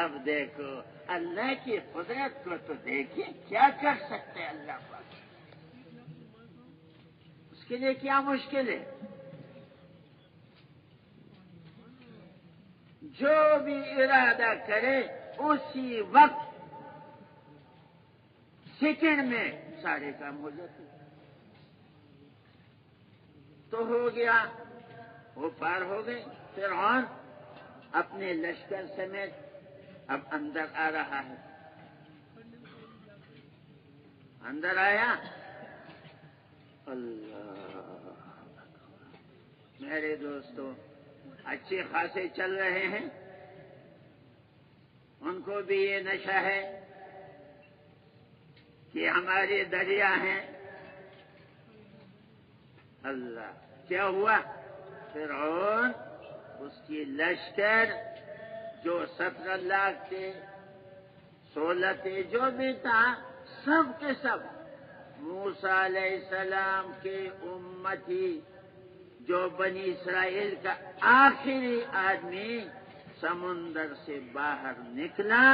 اب دیکھو اللہ کی قدرت کو تو دیکھیے، کیا کر سکتے اللہ پاک، اس کے لیے کیا مشکل ہے. جو بھی ارادہ کرے اسی وقت سیکنڈ میں سارے کام ہو جاتے. تو ہو گیا، وہ پار ہو گئے. فرعون اپنے لشکر سمیت اب اندر آ رہا ہے. اندر آیا، اللہ میرے دوستو اچھے خاصے چل رہے ہیں، ان کو بھی یہ نشہ ہے کہ ہمارے دریا ہیں. اللہ کیا ہوا؟ فرعون اس کی لشکر جو 17 لاکھ تھے، 16 تھے، جو بھی تھا، سب کے سب موسیٰ علیہ السلام کے امتی، جو بنی اسرائیل کا آخری آدمی، سمندر سے باہر نکلا.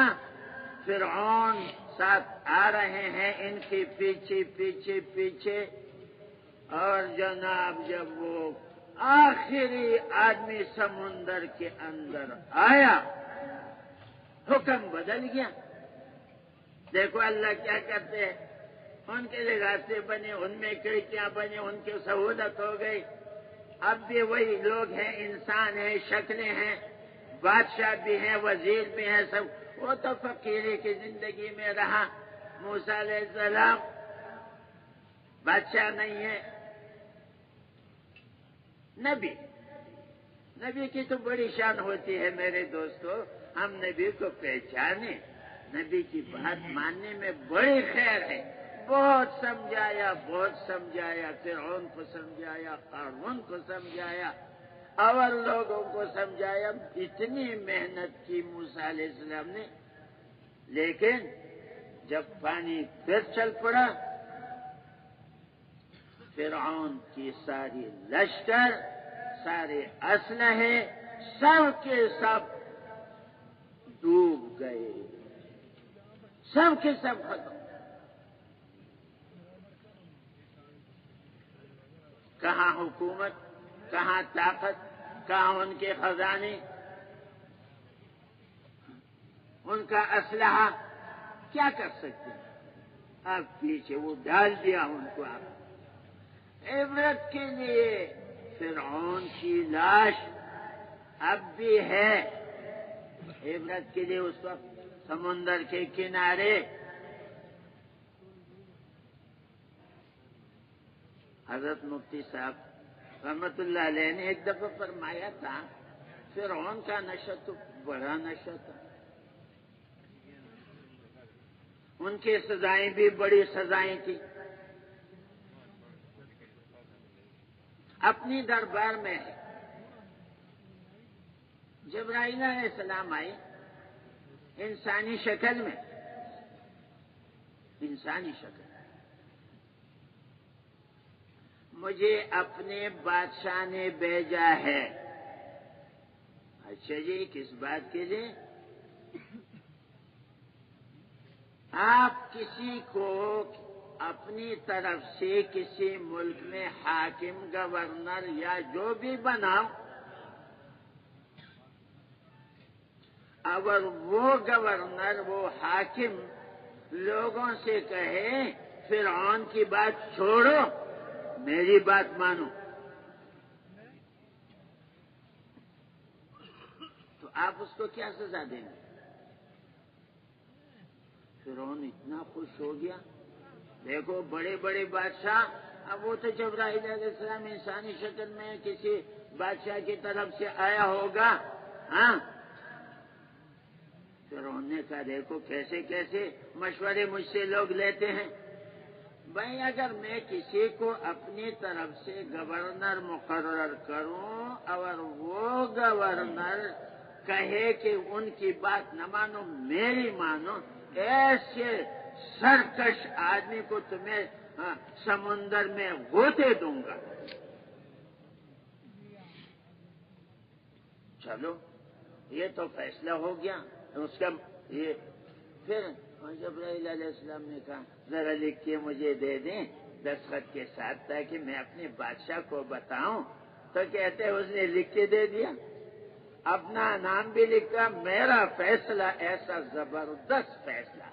فرعون ساتھ آ رہے ہیں ان کے پیچھے پیچھے پیچھے. اور جناب جب وہ آخری آدمی سمندر کے اندر آیا، حکم بدل گیا. دیکھو اللہ کیا کرتے ہیں، ان کے لیے راستے بنے، ان میں کھڑکیاں بنے، ان کی سہولت ہو گئی. اب بھی وہی لوگ ہیں، انسان ہیں، شکلیں ہیں، بادشاہ بھی ہیں، وزیر بھی ہیں، سب. وہ تو فقیری کی زندگی میں رہا. موسیٰ علیہ السلام بادشاہ نہیں ہے، نبی کی تو بڑی شان ہوتی ہے میرے دوستو. ہم نبی کو پہچانے، نبی کی بات ماننے میں بڑی خیر ہے. بہت سمجھایا، فرعون کو سمجھایا، قارون کو سمجھایا، اور لوگوں کو سمجھایا. اتنی محنت کی موسیٰ علیہ السلام نے، لیکن جب پانی پھر چل پڑا فرعون کی ساری لشکر، سارے اسلحے سب کے سب ڈوب گئے، سب کے سب ختم۔ کہاں حکومت، کہاں طاقت، کہاں ان کے خزانے، ان کا اسلحہ، کیا کر سکتے ہیں؟ اب پیچھے وہ ڈال دیا ان کو۔ آپ عبرت کے لیے فرعون کی لاش اب بھی ہے، عبرت کے لیے اس وقت سمندر کے کنارے۔ حضرت مفتی صاحب رحمت اللہ علیہ نے ایک دفعہ فرمایا تھا، فرعون کا نشہ تو بڑا نشہ تھا، ان کی سزائیں بھی بڑی سزائیں تھیں۔ اپنی دربار میں ہے، جبرائیل علیہ السلام آئے انسانی شکل میں، انسانی شکل، مجھے اپنے بادشاہ نے بھیجا ہے۔ اچھا جی، کس بات کے لیے؟ آپ کسی کو اپنی طرف سے کسی ملک میں حاکم، گورنر یا جو بھی بناؤ، اگر وہ گورنر، وہ حاکم لوگوں سے کہے فرعون کی بات چھوڑو، میری بات مانو، تو آپ اس کو کیا سزا دیں گے؟ فرعون اتنا خوش ہو گیا، دیکھو بڑے بڑے بادشاہ، اب وہ تو جبرائیل علیہ السلام انسانی شکل میں کسی بادشاہ کی طرف سے آیا ہوگا، ہاں؟ فرعون نے کہا دیکھو کیسے کیسے مشورے مجھ سے لوگ لیتے ہیں۔ بھائی اگر میں کسی کو اپنی طرف سے گورنر مقرر کروں اور وہ گورنر کہے کہ ان کی بات نہ مانو میری مانو، ایسے سرکش آدمی کو تمہیں سمندر میں غوطے دوں گا۔ چلو یہ تو فیصلہ ہو گیا، اس کا یہ پھر جبرائیل علیہ السلام نے کہا ذرا لکھ کے مجھے دے دیں دستخط کے ساتھ تاکہ میں اپنے بادشاہ کو بتاؤں، تو کہتے ہیں اس نے لکھ کے دے دیا، اپنا نام بھی لکھا، میرا فیصلہ ایسا زبردست فیصلہ۔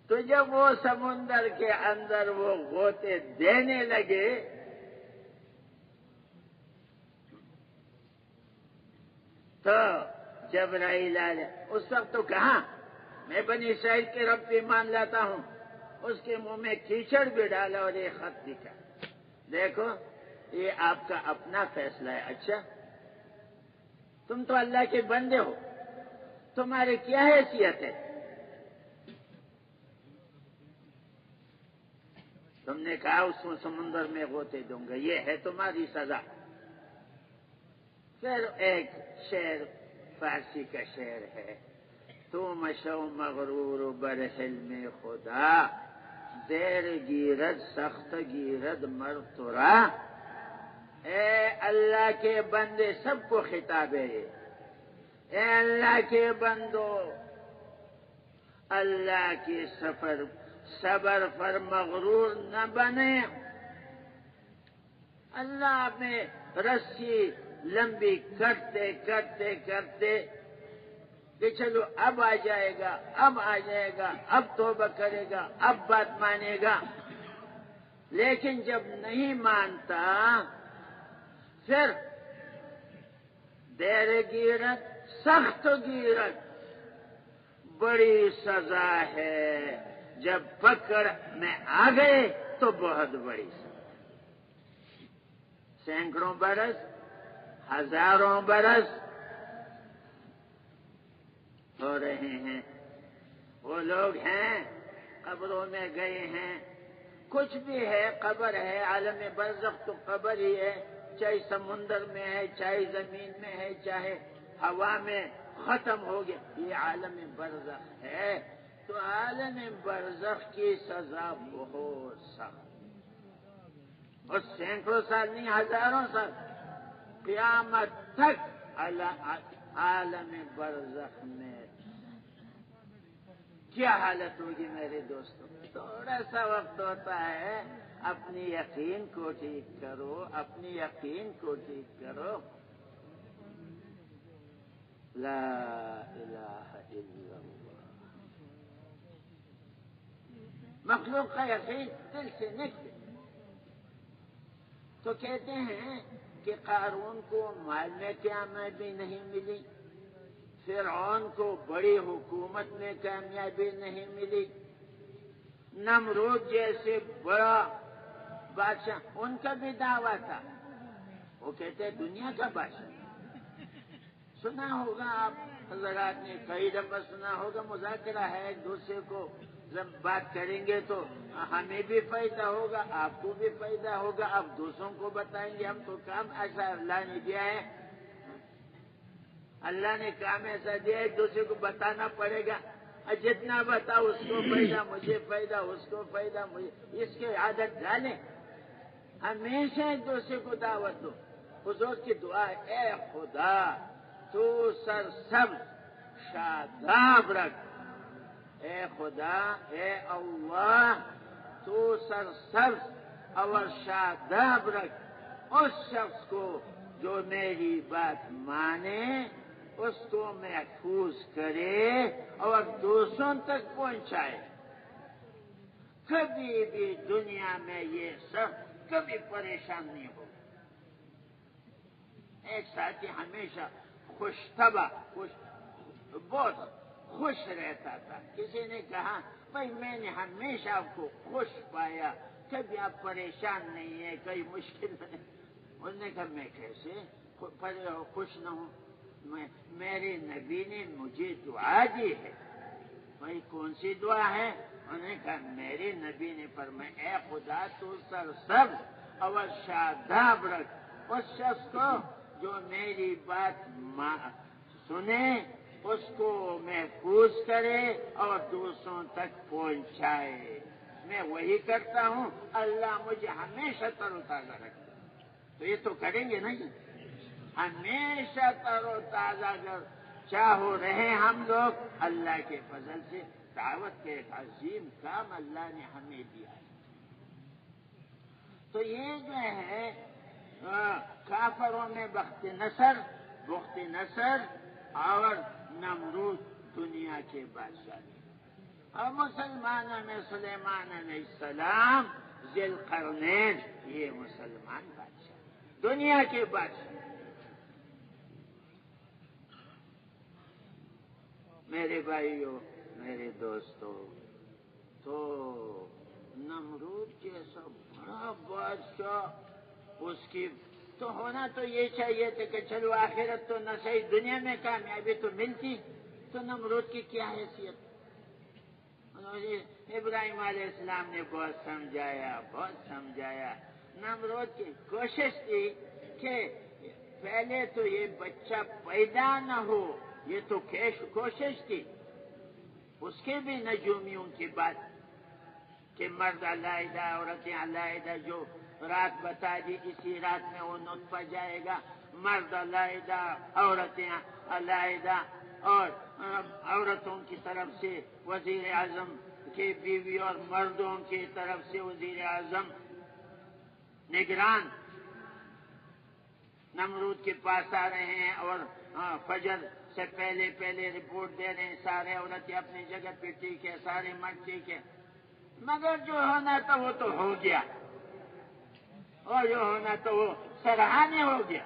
تو جب وہ سمندر کے اندر وہ غوطے دینے لگے تو جبرائیل علیہ اس وقت تو کہاں میں بنی اسرائیل کے رب پہ مان لاتا ہوں، اس کے منہ میں کیچڑ بھی ڈالا اور یہ خط لکھا، دیکھو یہ آپ کا اپنا فیصلہ ہے۔ اچھا تم تو اللہ کے بندے ہو، تمہاری کیا حیثیت ہے؟ تم نے کہا اس کو سمندر میں غوطے دوں گا، یہ ہے تمہاری سزا۔ پھر ایک شعر فارسی کا شعر ہے، تو مشو مغرور بر حلم خدا، دیر گیرد سخت گیرد مر ترا۔ اے اللہ کے بندے، سب کو خطاب ہے یہ، اے اللہ کے بندو، اللہ کی صبر پر مغرور نہ بنے۔ اللہ میں رسی لمبی کرتے کرتے کرتے کہ چلو اب آ جائے گا، اب آ جائے گا، اب توبہ کرے گا، اب بات مانے گا، لیکن جب نہیں مانتا پھر دیر گیرت سخت گیرت، بڑی سزا ہے، جب پکڑ میں آ گئے تو بہت بڑی سزا، سینکڑوں برس، ہزاروں برس ہو رہے ہیں۔ وہ لوگ ہیں قبروں میں گئے ہیں، کچھ بھی ہے، قبر ہے، عالم برزخ تو قبر ہی ہے، چاہے سمندر میں ہے، چاہے زمین میں ہے، چاہے ہوا میں ختم ہو گیا، یہ عالم برزخ ہے۔ تو عالم برزخ کی سزا بہت سخت، اور سینکڑوں سال نہیں، ہزاروں سال، قیامت تک عالم برزخ میں کیا حالت ہوگی میرے دوستوں؟ تھوڑا سا وقت ہوتا ہے، اپنی یقین کو ٹھیک کرو، اپنی یقین کو ٹھیک کرو. لا الہ الا اللہ. مخلوق کا یقین دل سے نکلے. تو کہتے ہیں کہ قارون کو مال میں کامیابی نہیں ملی، فرعون کو بڑی حکومت میں کامیابی نہیں ملی، نمرود جیسے بڑا بادشاہ ان کا بھی دعویٰ تھا، وہ کہتے ہیں دنیا کا بادشاہ. سنا ہوگا آپ حضرات نے کئی دفعہ سنا ہوگا، مذاکرہ ہے ایک دوسرے کو جب بات کریں گے تو ہمیں بھی فائدہ ہوگا، آپ کو بھی فائدہ ہوگا، آپ دوسروں کو بتائیں گے. ہم تو کام ایسا اللہ نے دیا ہے، اللہ نے کام ایسا دیا ایک دوسرے کو بتانا پڑے گا. جتنا بتاؤ اس کو فائدہ، مجھے فائدہ، اس کو فائدہ، مجھے، اس کی عادت ڈالیں. ہمیشہ ایک دوسرے کو دعوت دو. حضور کی دعا، اے خدا تو سرسبز شاداب رکھ، اے خدا، اے اللہ تو سرسبز اور شاداب رکھ اس شخص کو جو میری بات مانے، اس کو محفوظ کرے اور دوسروں تک پہنچائے. کبھی بھی دنیا میں یہ سب کبھی پریشان نہیں ہو. ایک ساتھی ہمیشہ خوش طبع، بہت خوش رہتا تھا. کسی نے کہا بھائی میں نے ہمیشہ آپ کو خوش پایا، کبھی آپ پریشان نہیں ہیں، کوئی مشکل نہیں. انہوں نے کہا میں کیسے خوش نہ ہوں، میرے نبی نے مجھے دعا دی ہے. بھائی کون سی دعا ہے؟ انہوں نے کہا میرے نبی نے فرمایا، اے خدا تو سرسبز اور شاداب رکھ اس شخص کو جو میری بات سنے، اس کو محفوظ کرے اور دوسروں تک پہنچائے. میں وہی کرتا ہوں، اللہ مجھے ہمیشہ تر و تازہ رکھتا. تو یہ تو کریں گے نہیں، ہمیشہ تر و تازہ اگر چاہو رہے ہم لوگ. اللہ کے فضل سے دعوت کے ایک عظیم کام اللہ نے ہمیں دیا ہے. تو یہ جو ہے کافروں میں بخت نصر اور نمرود دنیا کے بادشاہ، اور مسلمانوں میں سلیمان علیہ السلام، ذی القرنین، یہ مسلمان بادشاہ، دنیا کے بادشاہ. میرے بھائیوں، میرے دوستوں، تو نمرود جیسا بڑا بادشاہ، اس کی تو ہونا تو یہ چاہیے تھا کہ چلو آخرت تو نہ صحیح، دنیا میں کامیابی تو ملتی. تو نمرود کی کیا حیثیت؟ ابراہیم علیہ السلام نے بہت سمجھایا. نمرود کی کوشش تھی کہ پہلے تو یہ بچہ پیدا نہ ہو، یہ تو کوشش تھی. اس کے بھی نجومیوں کی بات کہ مرد علیحدہ، عورتیں علیحدہ، جو رات بتا دی اسی رات میں وہ نطفہ جائے گا. مرد علیحدہ، عورتیں علیحدہ، اور عورتوں کی طرف سے وزیر اعظم کی بیوی اور مردوں کی طرف سے وزیر اعظم نگران نمرود کے پاس آ رہے ہیں اور فجر سے پہلے رپورٹ دے رہے ہیں. سارے عورتیں اپنی جگہ پہ ٹھیک ہے، سارے مرد ٹھیک ہے، مگر جو ہونا تھا وہ تو ہو گیا، اور جو ہونا تو وہ سرحانے ہو گیا.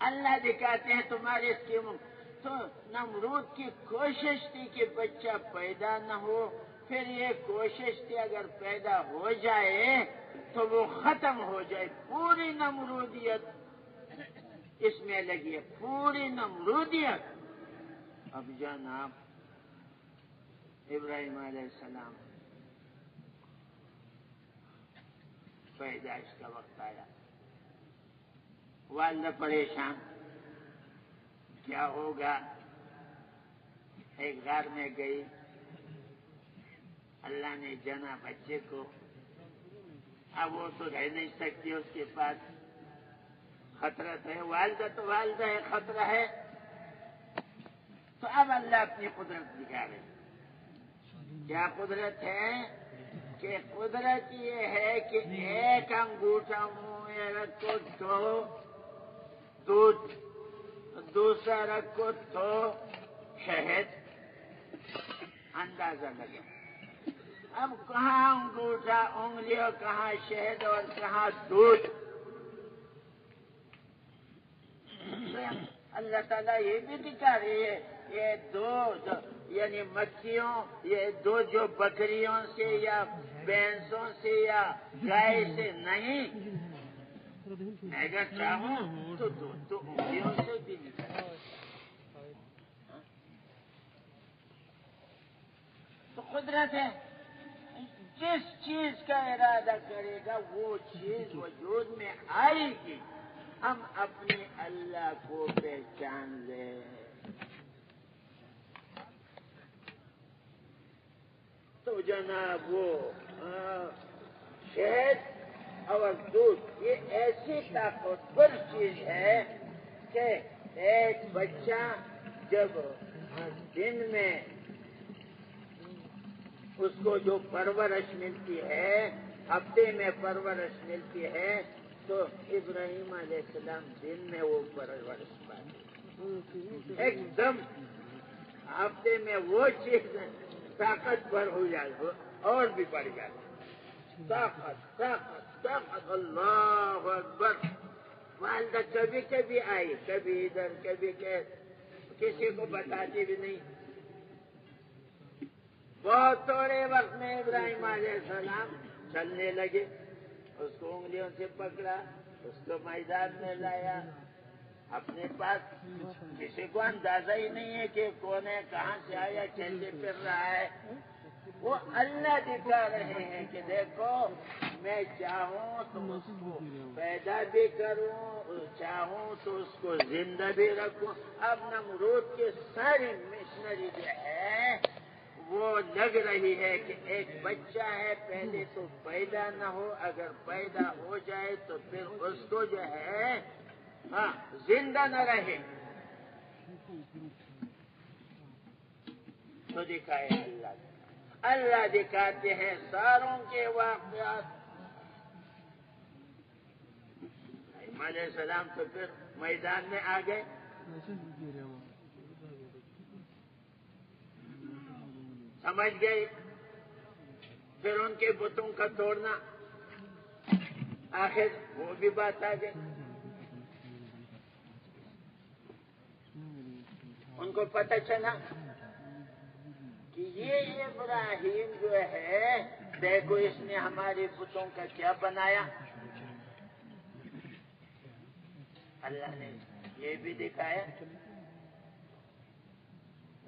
اللہ دکھاتے ہیں تمہارے اسکیموں. تو نمرود کی کوشش تھی کہ بچہ پیدا نہ ہو، پھر یہ کوشش تھی اگر پیدا ہو جائے تو وہ ختم ہو جائے. پوری نمرودیت اس میں لگی ہے، پوری نمرودیت. اب جناب ابراہیم علیہ السلام پیدائش کا وقت آیا، والدہ پریشان، کیا ہوگا. ایک غار میں گئی، اللہ نے جنا بچے کو، اب وہ تو رہ نہیں سکتی، اس کے پاس خطرہ ہے، والدہ تو والدہ ہے، خطرہ ہے، تو اب اللہ اپنی قدرت دکھا رہے. کیا قدرت ہے؟ کہ قدرت یہ ہے کہ ایک انگوٹھا منہ میں رکھو تو دودھ، دوسرا رکھو تو شہد، اندازہ لگا. اب کہاں انگوٹھا انگلی اور کہاں شہد اور کہاں دودھ؟ اللہ تعالیٰ یہ بھی دکھا رہی ہے، یہ دو یعنی مکھیوں، یہ دو جو بکریوں سے یا بھینسوں سے یا گائے سے نہیں، میں اگر چاہوں تو دودھ تو انگلیوں سے بھی نکل. تو قدرت ہے، جس چیز کا ارادہ کرے گا وہ چیز وجود میں آئے گی. ہم اپنے اللہ کو پہچان لیں تو جناب وہ شہد اور دودھ یہ ایسی طاقتور چیز ہے کہ ایک بچہ جب دن میں اس کو جو پرورش ملتی ہے، ہفتے میں پرورش ملتی ہے، تو ابراہیم علیہ السلام دن میں وہ پرورش پاتے، ایک دم ہفتے میں وہ چیز طاقتور ہو جائے اور بھی بڑھ جاتی. طاقت طاقت طاقت، اللہ اکبر. والدہ کبھی کبھی آئی، کبھی ادھر کبھی کسی کو بتاتی بھی نہیں. بہت تھوڑے وقت میں ابراہیم علیہ السلام چلنے لگے، اس کو انگلیوں سے پکڑا، اس کو میدان میں لایا اپنے پاس. کسی کو اندازہ ہی نہیں ہے کہ کون ہے، کہاں سے آیا، کیسے پھر رہا ہے. وہ اللہ دکھا رہے ہیں کہ دیکھو میں چاہوں تو اس کو پیدا بھی کروں، چاہوں تو اس کو زندہ بھی رکھوں. اب نمرود کی ساری مشنری جو ہے وہ لگ رہی ہے کہ ایک بچہ ہے، پہلے تو پیدا نہ ہو، اگر پیدا ہو جائے تو پھر اس کو جو ہے زندہ نہ رہے. تو دکھائے اللہ دکھاتے ہیں ساروں کے واقعات. علیہ السلام تو پھر میدان میں آ گئے. سمجھ گئے، پھر ان کے بتوں کا توڑنا، آخر وہ بھی بات آ گئی. ان کو پتہ چلا کہ یہ ابراہیم جو ہے دیکھو اس نے ہمارے بتوں کا کیا بنایا. اللہ نے یہ بھی دکھایا.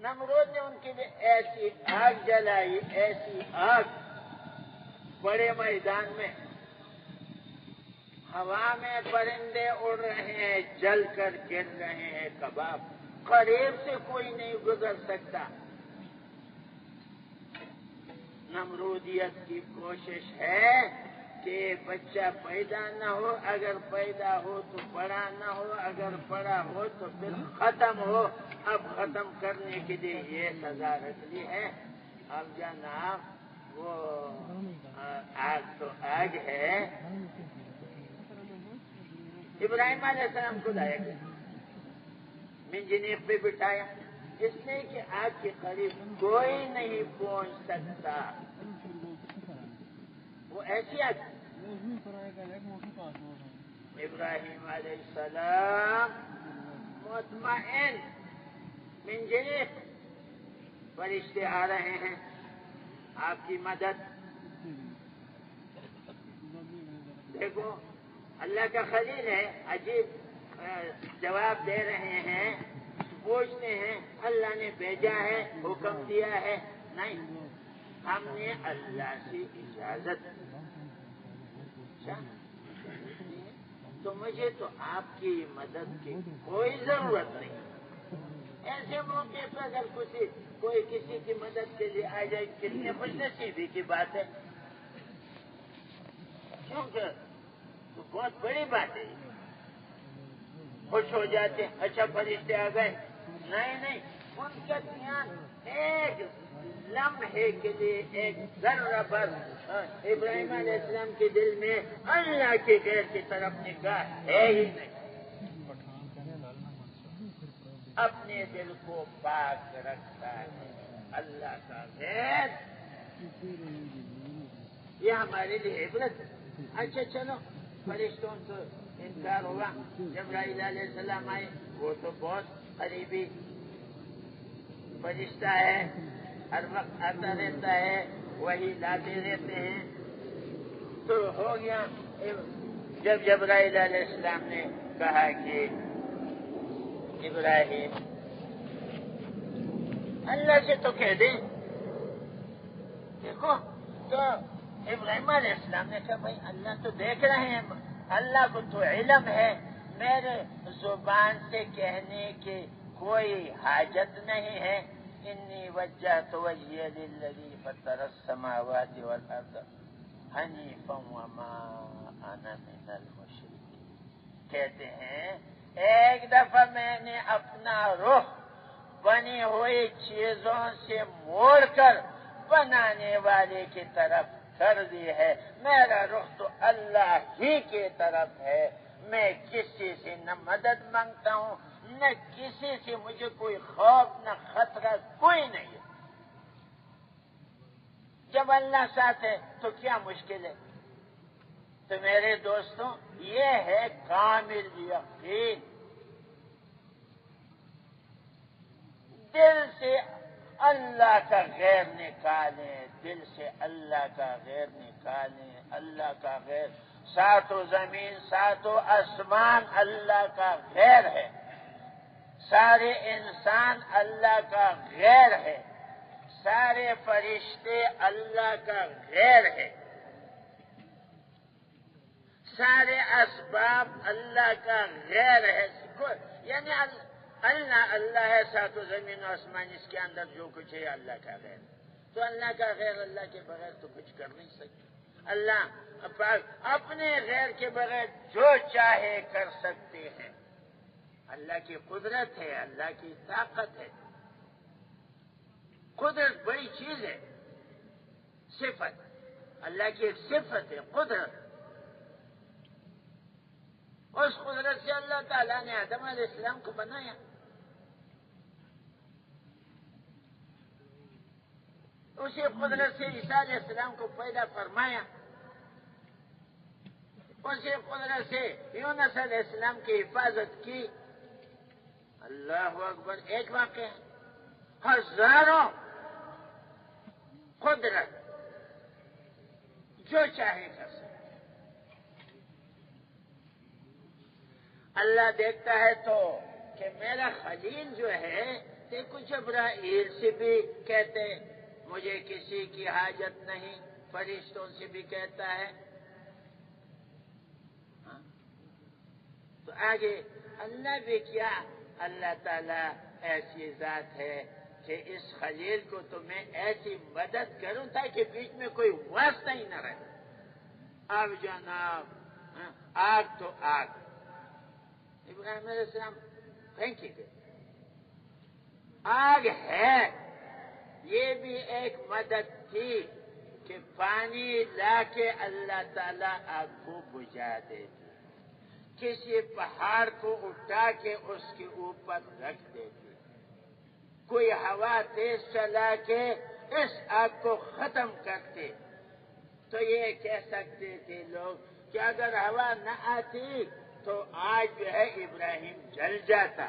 نمرود نے ان کے لیے ایسی آگ جلائی، ایسی آگ بڑے میدان میں، ہوا میں پرندے اڑ رہے ہیں، جل کر گر رہے ہیں کباب، قریب سے کوئی نہیں گزر سکتا. نمرودیت کی کوشش ہے کہ بچہ پیدا نہ ہو، اگر پیدا ہو تو بڑا نہ ہو، اگر بڑا ہو تو پھر ختم ہو. اب ختم کرنے کے لیے یہ سزا رکھ لی ہے. اب جناب وہ آگ تو آگ ہے. ابراہیم علیہ السلام کو لایا گیا، منجنیق پہ بٹھایا، اس لیے کہ آگ کے قریب کوئی نہیں پہنچ سکتا. وہ ایسی آگ. ابراہیم علیہ السلام مطمئن، منجنیق، فرشتے آ رہے ہیں آپ کی مدد. دیکھو اللہ کا خلیل ہے، عجیب جواب دے رہے ہیں. پوچھتے ہیں اللہ نے بھیجا ہے، حکم دیا ہے؟ نہیں، ہم نے اللہ سے اجازت. تو مجھے تو آپ کی مدد کی کوئی ضرورت نہیں. ایسے موقع پر اگر کوئی کسی کی مدد کے لیے آ جائے کتنے خوش نصیبی کی بات ہے، کیونکہ تو بہت بڑی بات ہے، خوش ہو جاتے ہیں، اچھا فرشتے آ گئے، نہیں، ان کا دھیان ایک لمحے کے لیے، ایک ذرہ پر ابراہیم علیہ السلام کے دل میں اللہ کے غیر کی طرف نگاہ ہے ہی نہیں، اپنے دل کو پاک رکھتا ہے اللہ کا غیر، یہ ہمارے لیے عبرت ہے۔ اچھا چلو، فرشتوں سے انکار ہوگا، جبرائیل علیہ السلام آئے، وہ تو بہت قریبی فرشتہ ہے، ہر وقت آتا رہتا ہے، وہی لاتے رہتے ہیں، تو ہو گیا۔ جب جبرائیل علیہ السلام نے کہا کہ ابراہیم اللہ سے تو کہہ دیں، دیکھو، تو ابراہیم علیہ السلام نے کہا بھائی اللہ تو دیکھ رہے ہیں، اللہ کو تو علم ہے، میرے زبان سے کہنے کی کوئی حاجت نہیں ہے، انی وجہت وجہی للذی فطر السماوات والارض حنیفا وما انا من المشرکین۔ کہتے ہیں ایک دفعہ میں نے اپنا رخ بنی ہوئی چیزوں سے موڑ کر بنانے والے کی طرف کر دی ہے، میرا رخ تو اللہ ہی کی طرف ہے، میں کسی سے نہ مدد مانگتا ہوں، نہ کسی سے مجھے کوئی خوف نہ خطرہ کوئی نہیں ہے۔ جب اللہ ساتھ ہے تو کیا مشکل ہے؟ تو میرے دوستوں، یہ ہے کامل یقین، دل سے اللہ کا غیر نکالیں، دل سے اللہ کا غیر نکالیں، اللہ کا غیر، ساتوں زمین ساتوں آسمان اللہ کا غیر ہے، سارے انسان اللہ کا غیر ہے، سارے فرشتے اللہ کا غیر ہے، سارے اسباب اللہ کا غیر ہے، یعنی اللہ ہے، ساتوں زمین و آسمان، اس کے اندر جو کچھ ہے اللہ کا غیر، تو اللہ کا غیر اللہ کے بغیر تو کچھ کر نہیں سکتے۔ اللہ اپنے غیر کے بغیر جو چاہے کر سکتے ہیں، اللہ کی قدرت ہے، اللہ کی طاقت ہے، قدرت بڑی چیز ہے، صفت اللہ کی ایک صفت ہے قدرت، اس قدرت سے اللہ تعالیٰ نے آدم علیہ السلام کو بنایا، اسی قدرت سے عیسیٰ علیہ السلام کو پیدا فرمایا، اسی قدرت سے یونس علیہ السلام کی حفاظت کی۔ اللہ اکبر، ایک واقعہ، ہزاروں قدرت جو چاہے کر سکتے۔ اللہ دیکھتا ہے تو کہ میرا خلیل جو ہے، دیکھو جبرائیل سے بھی کہتے مجھے کسی کی حاجت نہیں، فرشتوں سے بھی کہتا ہے، تو آگے اللہ بھی کیا، اللہ تعالیٰ ایسی ذات ہے کہ اس خلیل کو تو میں ایسی مدد کروں تاکہ بیچ میں کوئی واسطہ ہی نہ رہے۔ اب جناب آگ تو آگ، ابراہیم علیہ السلام پھینکی گئے، آگ ہے، یہ بھی ایک مدد تھی کہ پانی لا کے اللہ تعالیٰ آگ کو بجھا دیتے، کسی پہاڑ کو اٹھا کے اس کے اوپر رکھ دیتے، کوئی ہوا تیز چلا کے اس آگ کو ختم کرتے، تو یہ کہہ سکتے تھے لوگ کہ اگر ہوا نہ آتی تو آج جو ہے ابراہیم جل جاتا،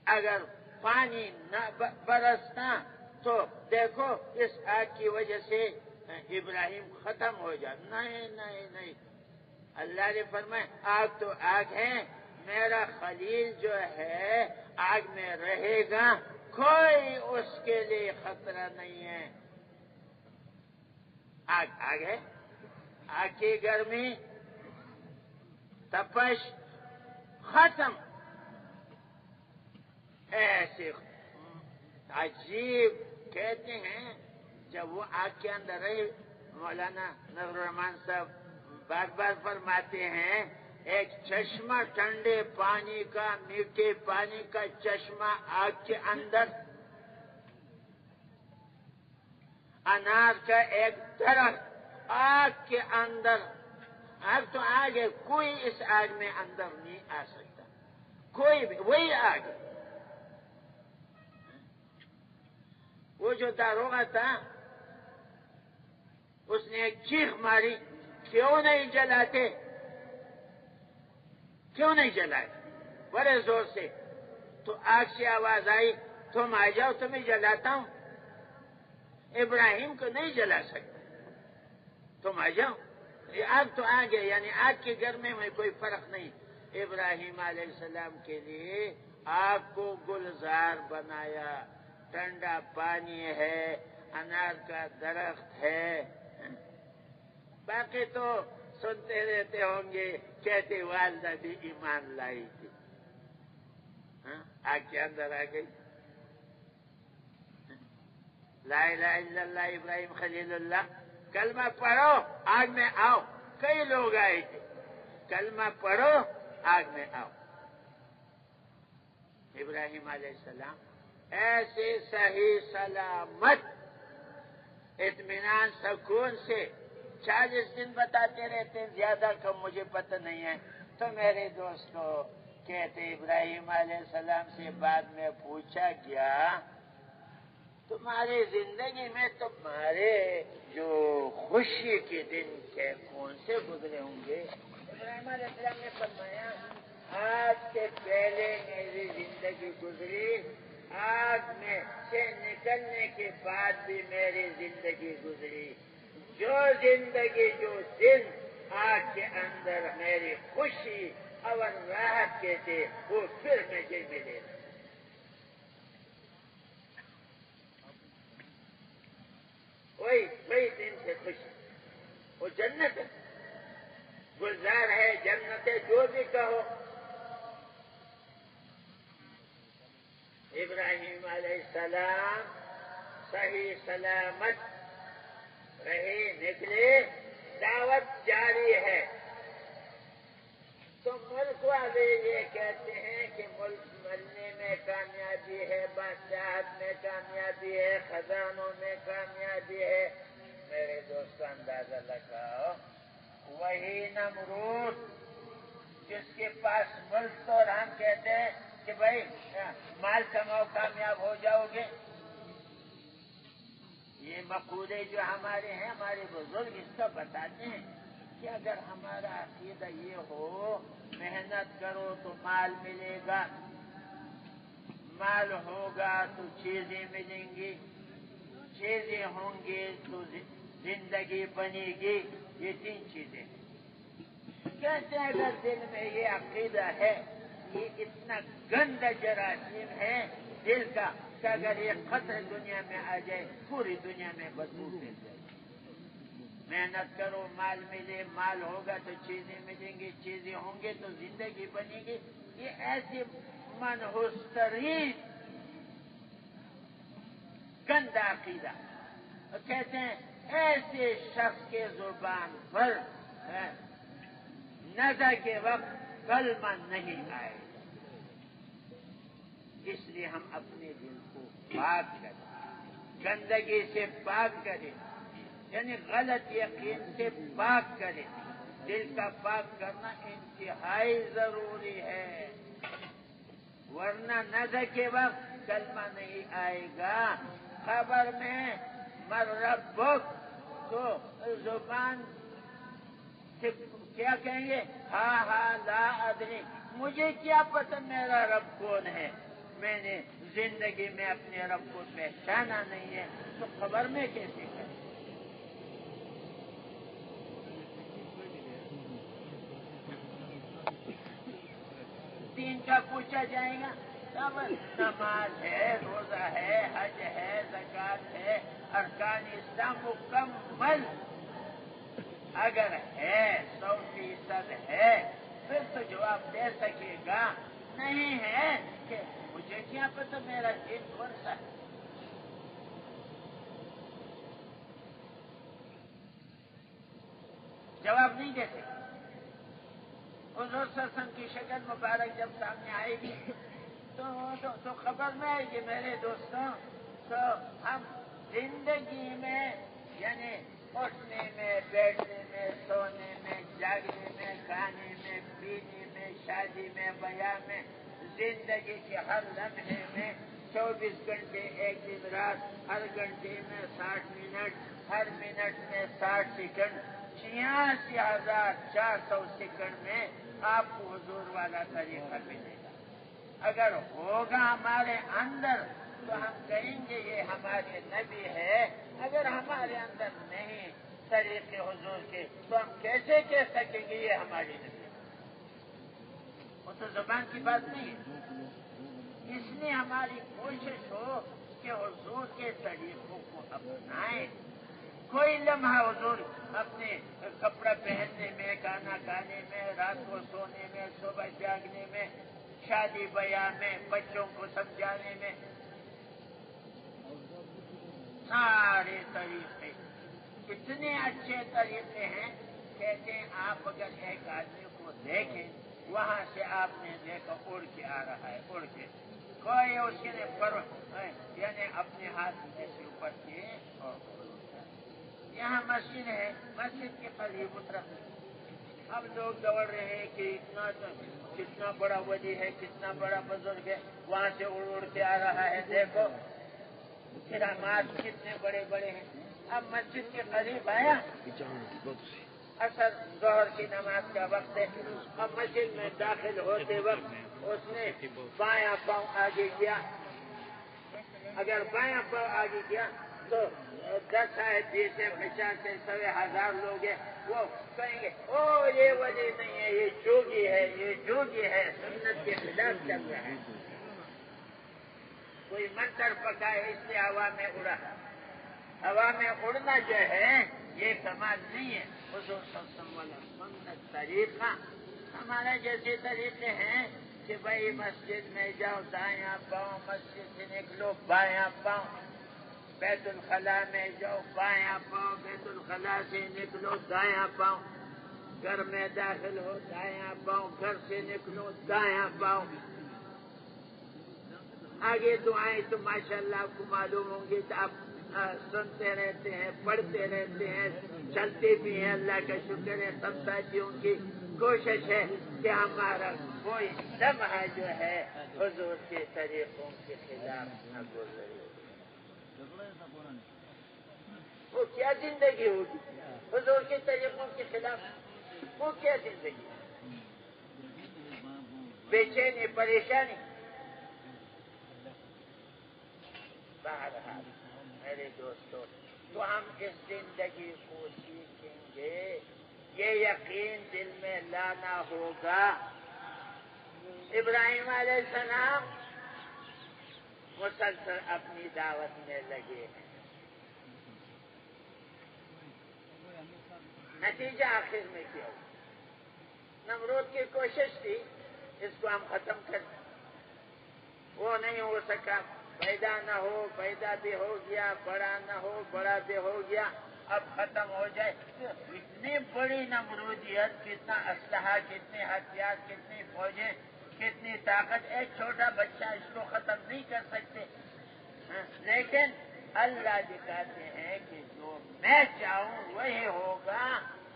اگر پانی نہ برستا تو دیکھو اس آگ کی وجہ سے ابراہیم ختم ہو جاتا۔ نہیں، اللہ نے فرمایا آگ تو آگ ہے، میرا خلیل جو ہے آگ میں رہے گا، کوئی اس کے لیے خطرہ نہیں ہے۔ آگ ہے، آگ کی گرمی، تپش ختم، ایسے عجیب کہتے ہیں جب وہ آگ کے اندر رہے مولانا نظر الرحمان صاحب بار بار فرماتے ہیں ایک چشمہ ٹھنڈے پانی کا میٹھے پانی کا چشمہ آگ کے اندر، انار کا ایک درخت آگ کے اندر، آگ تو آگ ہے، کوئی اس آگ میں اندر نہیں آ سکتا، کوئی بھی، وہی آگ ہے۔ وہ جو داروغہ تھا اس نے ایک چیخ ماری، کیوں نہیں جلاتے، کیوں نہیں جلاتے، بڑے زور سے۔ تو آگ سے آواز آئی، تم آ جاؤ تمہیں جلاتا ہوں، ابراہیم کو نہیں جلا سکتا، تم آ جاؤ، یہ آگ تو آگ ہے، یعنی آگ کے گرمی میں کوئی فرق نہیں۔ ابراہیم علیہ السلام کے لیے آگ کو گلزار بنایا، ٹھنڈا پانی ہے، انار کا درخت ہے۔ باقی تو سنتے رہتے ہوں گے، کہتے والدہ بھی ایمان لائی تھی، آگ کے اندر آ گئی، لا الہ الا اللہ ابراہیم خلیل اللہ، کلمہ پڑھو آگ میں آؤ، کئی لوگ آئے تھے، کلمہ پڑھو آگ میں آؤ۔ ابراہیم علیہ السلام ایسے صحیح سلامت اطمینان سکون سے 40 دن بتاتے رہتے، زیادہ کم مجھے پتہ نہیں ہے۔ تو میرے دوستو کہتے ابراہیم علیہ السلام سے بعد میں پوچھا گیا، تمہاری زندگی میں تمہارے جو خوشی کے دن کے کون سے گزرے ہوں گے؟ ابراہیم علیہ السلام نے فرمایا، آج سے پہلے میری زندگی گزری، آگ میں سے نکلنے کے بعد بھی میری زندگی گزری، جو زندگی جو دن آگ کے اندر میری خوشی اور راحت کے تھے وہ پھر مجھے ملے۔ وہی دن سے خوشی، وہ جنت ہے، گلزار ہے، جنت ہے، جو بھی کہو۔ ابراہیم علیہ السلام صحیح سلامت رہے، نکلے، دعوت جاری ہے۔ تو ملک والے یہ کہتے ہیں کہ ملک ملنے میں کامیابی ہے، بادشاہت میں کامیابی ہے، خزانوں میں کامیابی ہے۔ میرے دوست اندازہ لگاؤ، وہی نمرود جس کے پاس ملک تو ہم کہتے ہیں کہ بھائی مال کماؤ کامیاب ہو جاؤ گے، یہ مقولے جو ہمارے ہیں، ہمارے بزرگ اس کا بتاتے ہیں کہ اگر ہمارا عقیدہ یہ ہو محنت کرو تو مال ملے گا، مال ہوگا تو چیزیں ملیں گی، چیزیں ہوں گی تو زندگی بنے گی، یہ 3 چیزیں کہتے ہیں۔ اگر دل میں یہ عقیدہ ہے، یہ اتنا گندا جراثیم ہے دل کا کہ اگر یہ قطر دنیا میں آ جائے پوری دنیا میں بدبو پھیل جائے۔ محنت کرو مال ملے، مال ہوگا تو چیزیں ملیں گی، چیزیں ہوں گے تو زندگی بنے گی، یہ ایسی منحوس ترین گندا عقیدہ۔ کہتے ہیں ایسے شخص کے زبان پر نزع کے وقت کلمہ نہیں آئے، اس لیے ہم اپنے دل کو پاک کریں، گندگی سے پاک کریں، یعنی غلط یقین سے پاک کریں۔ دل کا پاک کرنا انتہائی ضروری ہے، ورنہ نزع کے وقت کلمہ نہیں آئے گا۔ خبر میں من ربک تو زبان سے کیا کہیں گے؟ ہاں لا ادری، مجھے کیا پتہ میرا رب کون ہے، میں نے زندگی میں اپنے رب کو پہچانا نہیں ہے، تو خبر میں کیسے کریں؟ دین کا پوچھا جائے گا، نماز ہے، روزہ ہے، حج ہے، زکوٰۃ ہے، ارکان اسلام مکمل اگر ہے، 100% ہے، پھر تو جواب دے سکے گا۔ نہیں ہے کہ مجھے کیا پتہ میرا دین کون سا ہے. جواب نہیں دیتے. حضور صلی اللہ علیہ وسلم کی شکل مبارک جب سامنے آئے گی تو خبر میں آئے گی میرے دوستوں. تو ہم زندگی میں یعنی اٹھنے میں، بیٹھنے میں، سونے میں، جاگنے میں، کھانے میں، پینے میں، شادی میں، بیاہ میں، زندگی کے ہر لمحے میں 24 گھنٹے ایک دن رات، ہر گھنٹے میں 60 منٹ، ہر منٹ میں 60 سیکنڈ، 86,400 سیکنڈ میں آپ کو حضور والا طریقہ ملے گا. اگر ہوگا ہمارے اندر تو ہم کہیں گے یہ ہمارے نبی ہے. اگر ہمارے اندر نہیں طریقے حضور کے تو ہم کیسے کہہ سکیں گے یہ ہماری نبی ہے؟ وہ تو زبان کی بات نہیں ہے. اس لیے ہماری کوشش ہو کہ حضور کے طریقوں کو اپنائیں. کوئی لمحہ حضور اپنے کپڑا پہننے میں، کھانا کھانے میں، رات کو سونے میں، صبح جاگنے میں، شادی بیاہ میں، بچوں کو سمجھانے میں، سارے طریقے اتنے اچھے طریقے ہیں. کہتے ہیں آپ اگر ایک آدمی کو دیکھیں وہاں سے آپ نے دیکھا اڑ کے آ رہا ہے، اڑ کے کوئی اس کے یعنی اپنے ہاتھ جیسے اوپر کیے اور یہاں مسجد ہے، مسجد کے قریب اترا. اب لوگ دوڑ رہے ہیں کہ کتنا بڑا ولی ہے، کتنا بڑا بزرگ ہے، وہاں سے اڑ اڑ کے آ رہا ہے. دیکھو کرامات کتنے بڑے بڑے ہیں. اب مسجد کے قریب آیا، اثر ظہر کی نماز کا وقت ہے. اب مسجد میں داخل ہوتے وقت اس نے بایاں پاؤں آگے کیا. اگر بایاں پاؤں آگے کیا تو 10 ہے، 20 ہے، 50 ہے، 100,000 لوگ ہیں. وہ کہیں گے او یہ ولی نہیں ہے، یہ جوگی ہے، یہ جوگی ہے، سنت کے خلاف چل رہا ہے. کوئی منتر پکائے اس سے ہوا میں اڑا. ہوا میں اڑنا جو ہے یہ کمال نہیں ہے. حضور صلی اللہ علیہ وسلم والا سنت طریقہ ہمارے جیسے طریقے ہیں کہ بھائی مسجد میں جاؤ دایاں پاؤں، مسجد سے نکلو بایاں پاؤں، بیت الخلاء میں جاؤ بایاں پاؤں، بیت الخلاء سے نکلو دایاں پاؤں، گھر میں داخل ہو دایاں پاؤں، گھر سے نکلو دایاں پاؤں. آگے دعائیں تو ماشاءاللہ آپ کو معلوم ہوں گی. آپ سنتے رہتے ہیں، پڑھتے رہتے ہیں، چلتے بھی ہیں. اللہ کا شکر ہے. سب ساتھیوں کی کوشش ہے کہ ہمارا کوئی لمحہ جو ہے حضور کے طریقوں کے خلاف نہ گزرے. وہ کیا زندگی ہوگی حضور کے طریقوں کے خلاف؟ وہ کیا زندگی؟ بے چینی، پریشانی. بہرحال میرے دوستوں، تو ہم اس زندگی کو سیکھیں گے. یہ یقین دل میں لانا ہوگا. ابراہیم علیہ السلام مسلسل اپنی دعوت میں لگے ہیں. نتیجہ آخر میں کیا ہوا؟ نمرود کی کوشش تھی اس کو ہم ختم کریں، وہ نہیں ہو سکا. پیدا نہ ہو، پیدا بھی ہو گیا، بڑا نہ ہو، بڑا بھی ہو گیا. اب ختم ہو جائے. اتنی بڑی نمرودیت، کتنا اسلحہ، کتنے ہتھیار، کتنی فوجیں، کتنی طاقت. ایک چھوٹا بچہ اس کو ختم نہیں کر سکتے. لیکن اللہ دکھاتے ہیں کہ جو میں چاہوں وہی ہوگا،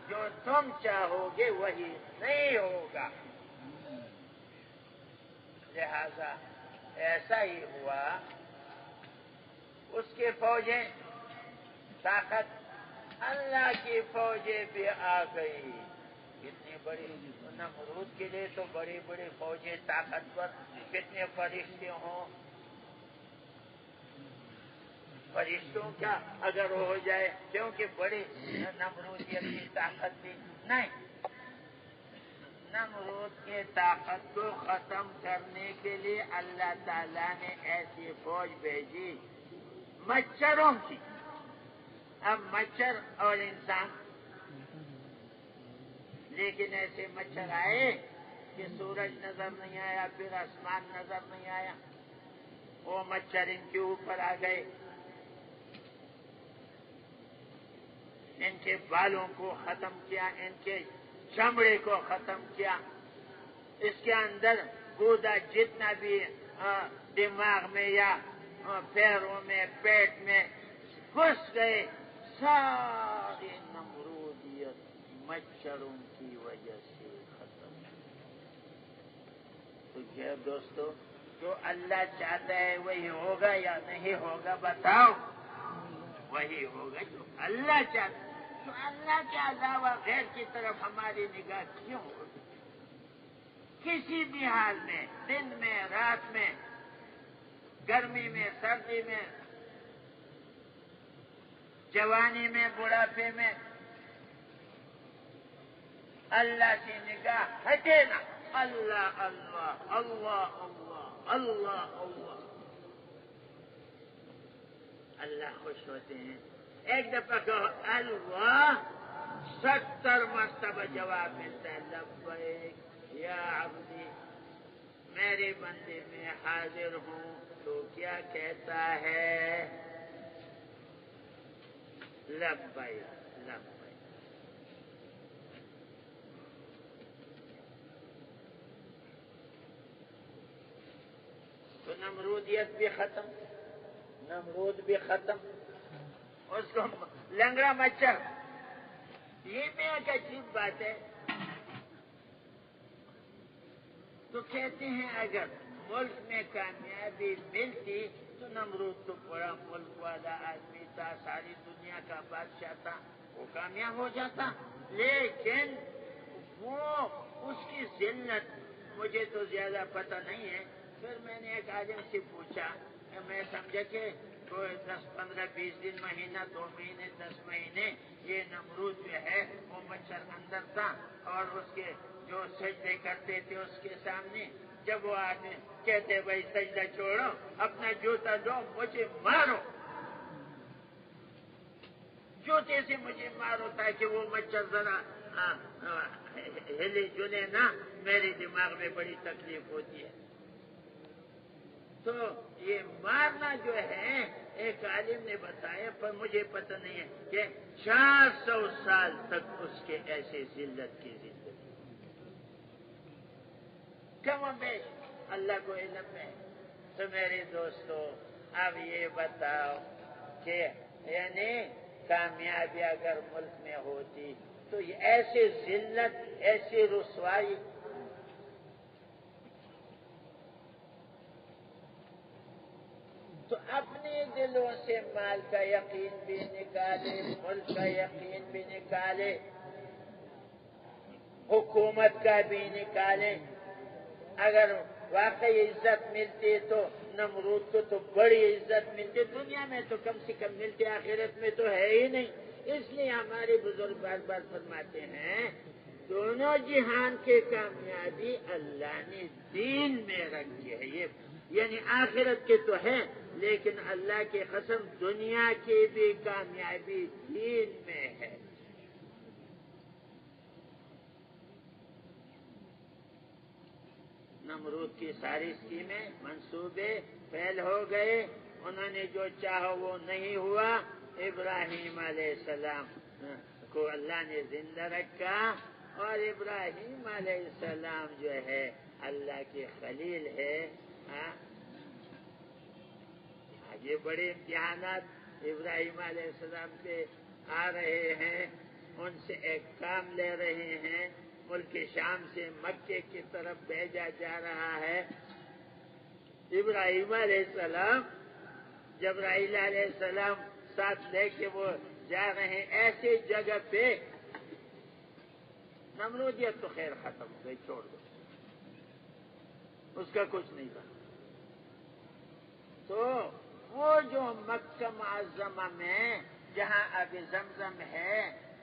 جو تم چاہو گے وہی نہیں ہوگا. لہذا ایسا ہی ہوا. اس کی فوجیں طاقت، اللہ کی فوجیں بھی آ گئی. کتنی بڑی نمرود کے لیے تو بڑی بڑی فوجیں طاقتور، کتنے فرشتے ہوں. فرشتوں کا اگر ہو جائے کیونکہ بڑی نمرودیت کی طاقت تھی. نہیں، نمرود کی طاقت کو ختم کرنے کے لیے اللہ تعالیٰ نے ایسی فوج بھیجی مچھروں کی. اب مچھر اور انسان، لیکن ایسے مچھر آئے کہ سورج نظر نہیں آیا، پھر آسمان نظر نہیں آیا، وہ مچھر ان کے اوپر آ گئے، ان کے بالوں کو ختم کیا، ان کے چمڑے کو ختم کیا، اس کے اندر گودا جتنا بھی دماغ میں یا پیروں میں پیٹ میں گھس گئے، ساری نمرودیت مچھروں کی وجہ سے ختم۔ تو کیا دوستو، جو اللہ چاہتا ہے وہی ہوگا یا نہیں ہوگا؟ بتاؤ۔ وہی ہوگا جو اللہ چاہتا ہے۔ تو اللہ کے علاوہ غیر کی طرف ہماری نگاہ کیوں ہوگی؟ کسی بھی حال میں، دن میں، رات میں، گرمی میں، سردی میں، جوانی میں، بڑھاپے میں، اللہ سے نگاہ ہٹے نا۔ اللہ اللہ اللہ اللہ اللہ اللہ، اللہ خوش ہوتے ہیں۔ ایک دفعہ کہو اللہ، 70 مرتبہ جواب ملتا ہے، لبیک یا عبدی، میرے بندے میں حاضر ہوں۔ تو کیا کہتا ہے؟ لبیک لبیک۔ تو نمرودیت بھی ختم، نمرود بھی ختم، اس کو لنگڑا مچھر۔ یہ بھی ایک عجیب بات ہے۔ تو کہتے ہیں اگر ملک میں کامیابی ملتی تو نمرود تو بڑا ملک والا آدمی تھا، ساری دنیا کا بادشاہ تھا، وہ کامیاب ہو جاتا، لیکن وہ اس کی ذلت مجھے تو زیادہ پتہ نہیں ہے۔ پھر میں نے ایک عالم سے پوچھا، میں سمجھا کہ کوئی 10 15 20 دن، مہینہ 2 مہینے 10 مہینے یہ نمرود جو ہے وہ مچھر اندر تھا، اور اس کے جو سجدے کرتے تھے اس کے سامنے، جب وہ آدمی کہتے بھائی سجدہ چھوڑو، اپنا جوتا دو، مجھے مارو، جوتے سے مجھے مارو تاکہ وہ مچھر ذرا ہلے جلے نہ، میرے دماغ میں بڑی تکلیف ہوتی ہے۔ تو یہ مارنا جو ہے، ایک عالم نے بتایا، پر مجھے پتہ نہیں ہے، کہ 400 سال تک اس کے ایسے ذلت کی زندگی، کم و بیش اللہ کو علم ہے۔ تو میرے دوستو، اب یہ بتاؤ کہ یعنی کامیابی اگر ملک میں ہوتی تو یہ ایسے ذلت، ایسی رسوائی، تو اپنے دلوں سے مال کا یقین بھی نکالے، ملک کا یقین بھی نکالے، حکومت کا بھی نکالے۔ اگر واقعی عزت ملتی تو نمرود کو تو بڑی عزت ملتی، دنیا میں تو کم سے کم ملتی، آخرت میں تو ہے ہی نہیں۔ اس لیے ہمارے بزرگ بار بار فرماتے ہیں، دونوں جہان کے کامیابی اللہ نے دین میں رکھی ہے۔ یہ یعنی آخرت کے تو ہے، لیکن اللہ کی قسم دنیا کی بھی کامیابی دین میں ہے۔ نمرود کی ساری اسکیمیں، منصوبے فیل ہو گئے، انہوں نے جو چاہا وہ نہیں ہوا۔ ابراہیم علیہ السلام کو اللہ نے زندہ رکھا، اور ابراہیم علیہ السلام جو ہے اللہ کے خلیل ہے۔ یہ بڑے امتحانات ابراہیم علیہ السلام پہ آ رہے ہیں، ان سے ایک کام لے رہے ہیں، ملک شام سے مکے کی طرف بھیجا جا رہا ہے۔ ابراہیم علیہ السلام، جبرائیل علیہ السلام ساتھ لے کے وہ جا رہے ہیں ایسی جگہ پہ، نمرودیت تو خیر ختم ہو گئی، چھوڑ دو، اس کا کچھ نہیں بنا۔ تو وہ جو مکہ معظمہ میں جہاں اب زمزم ہے،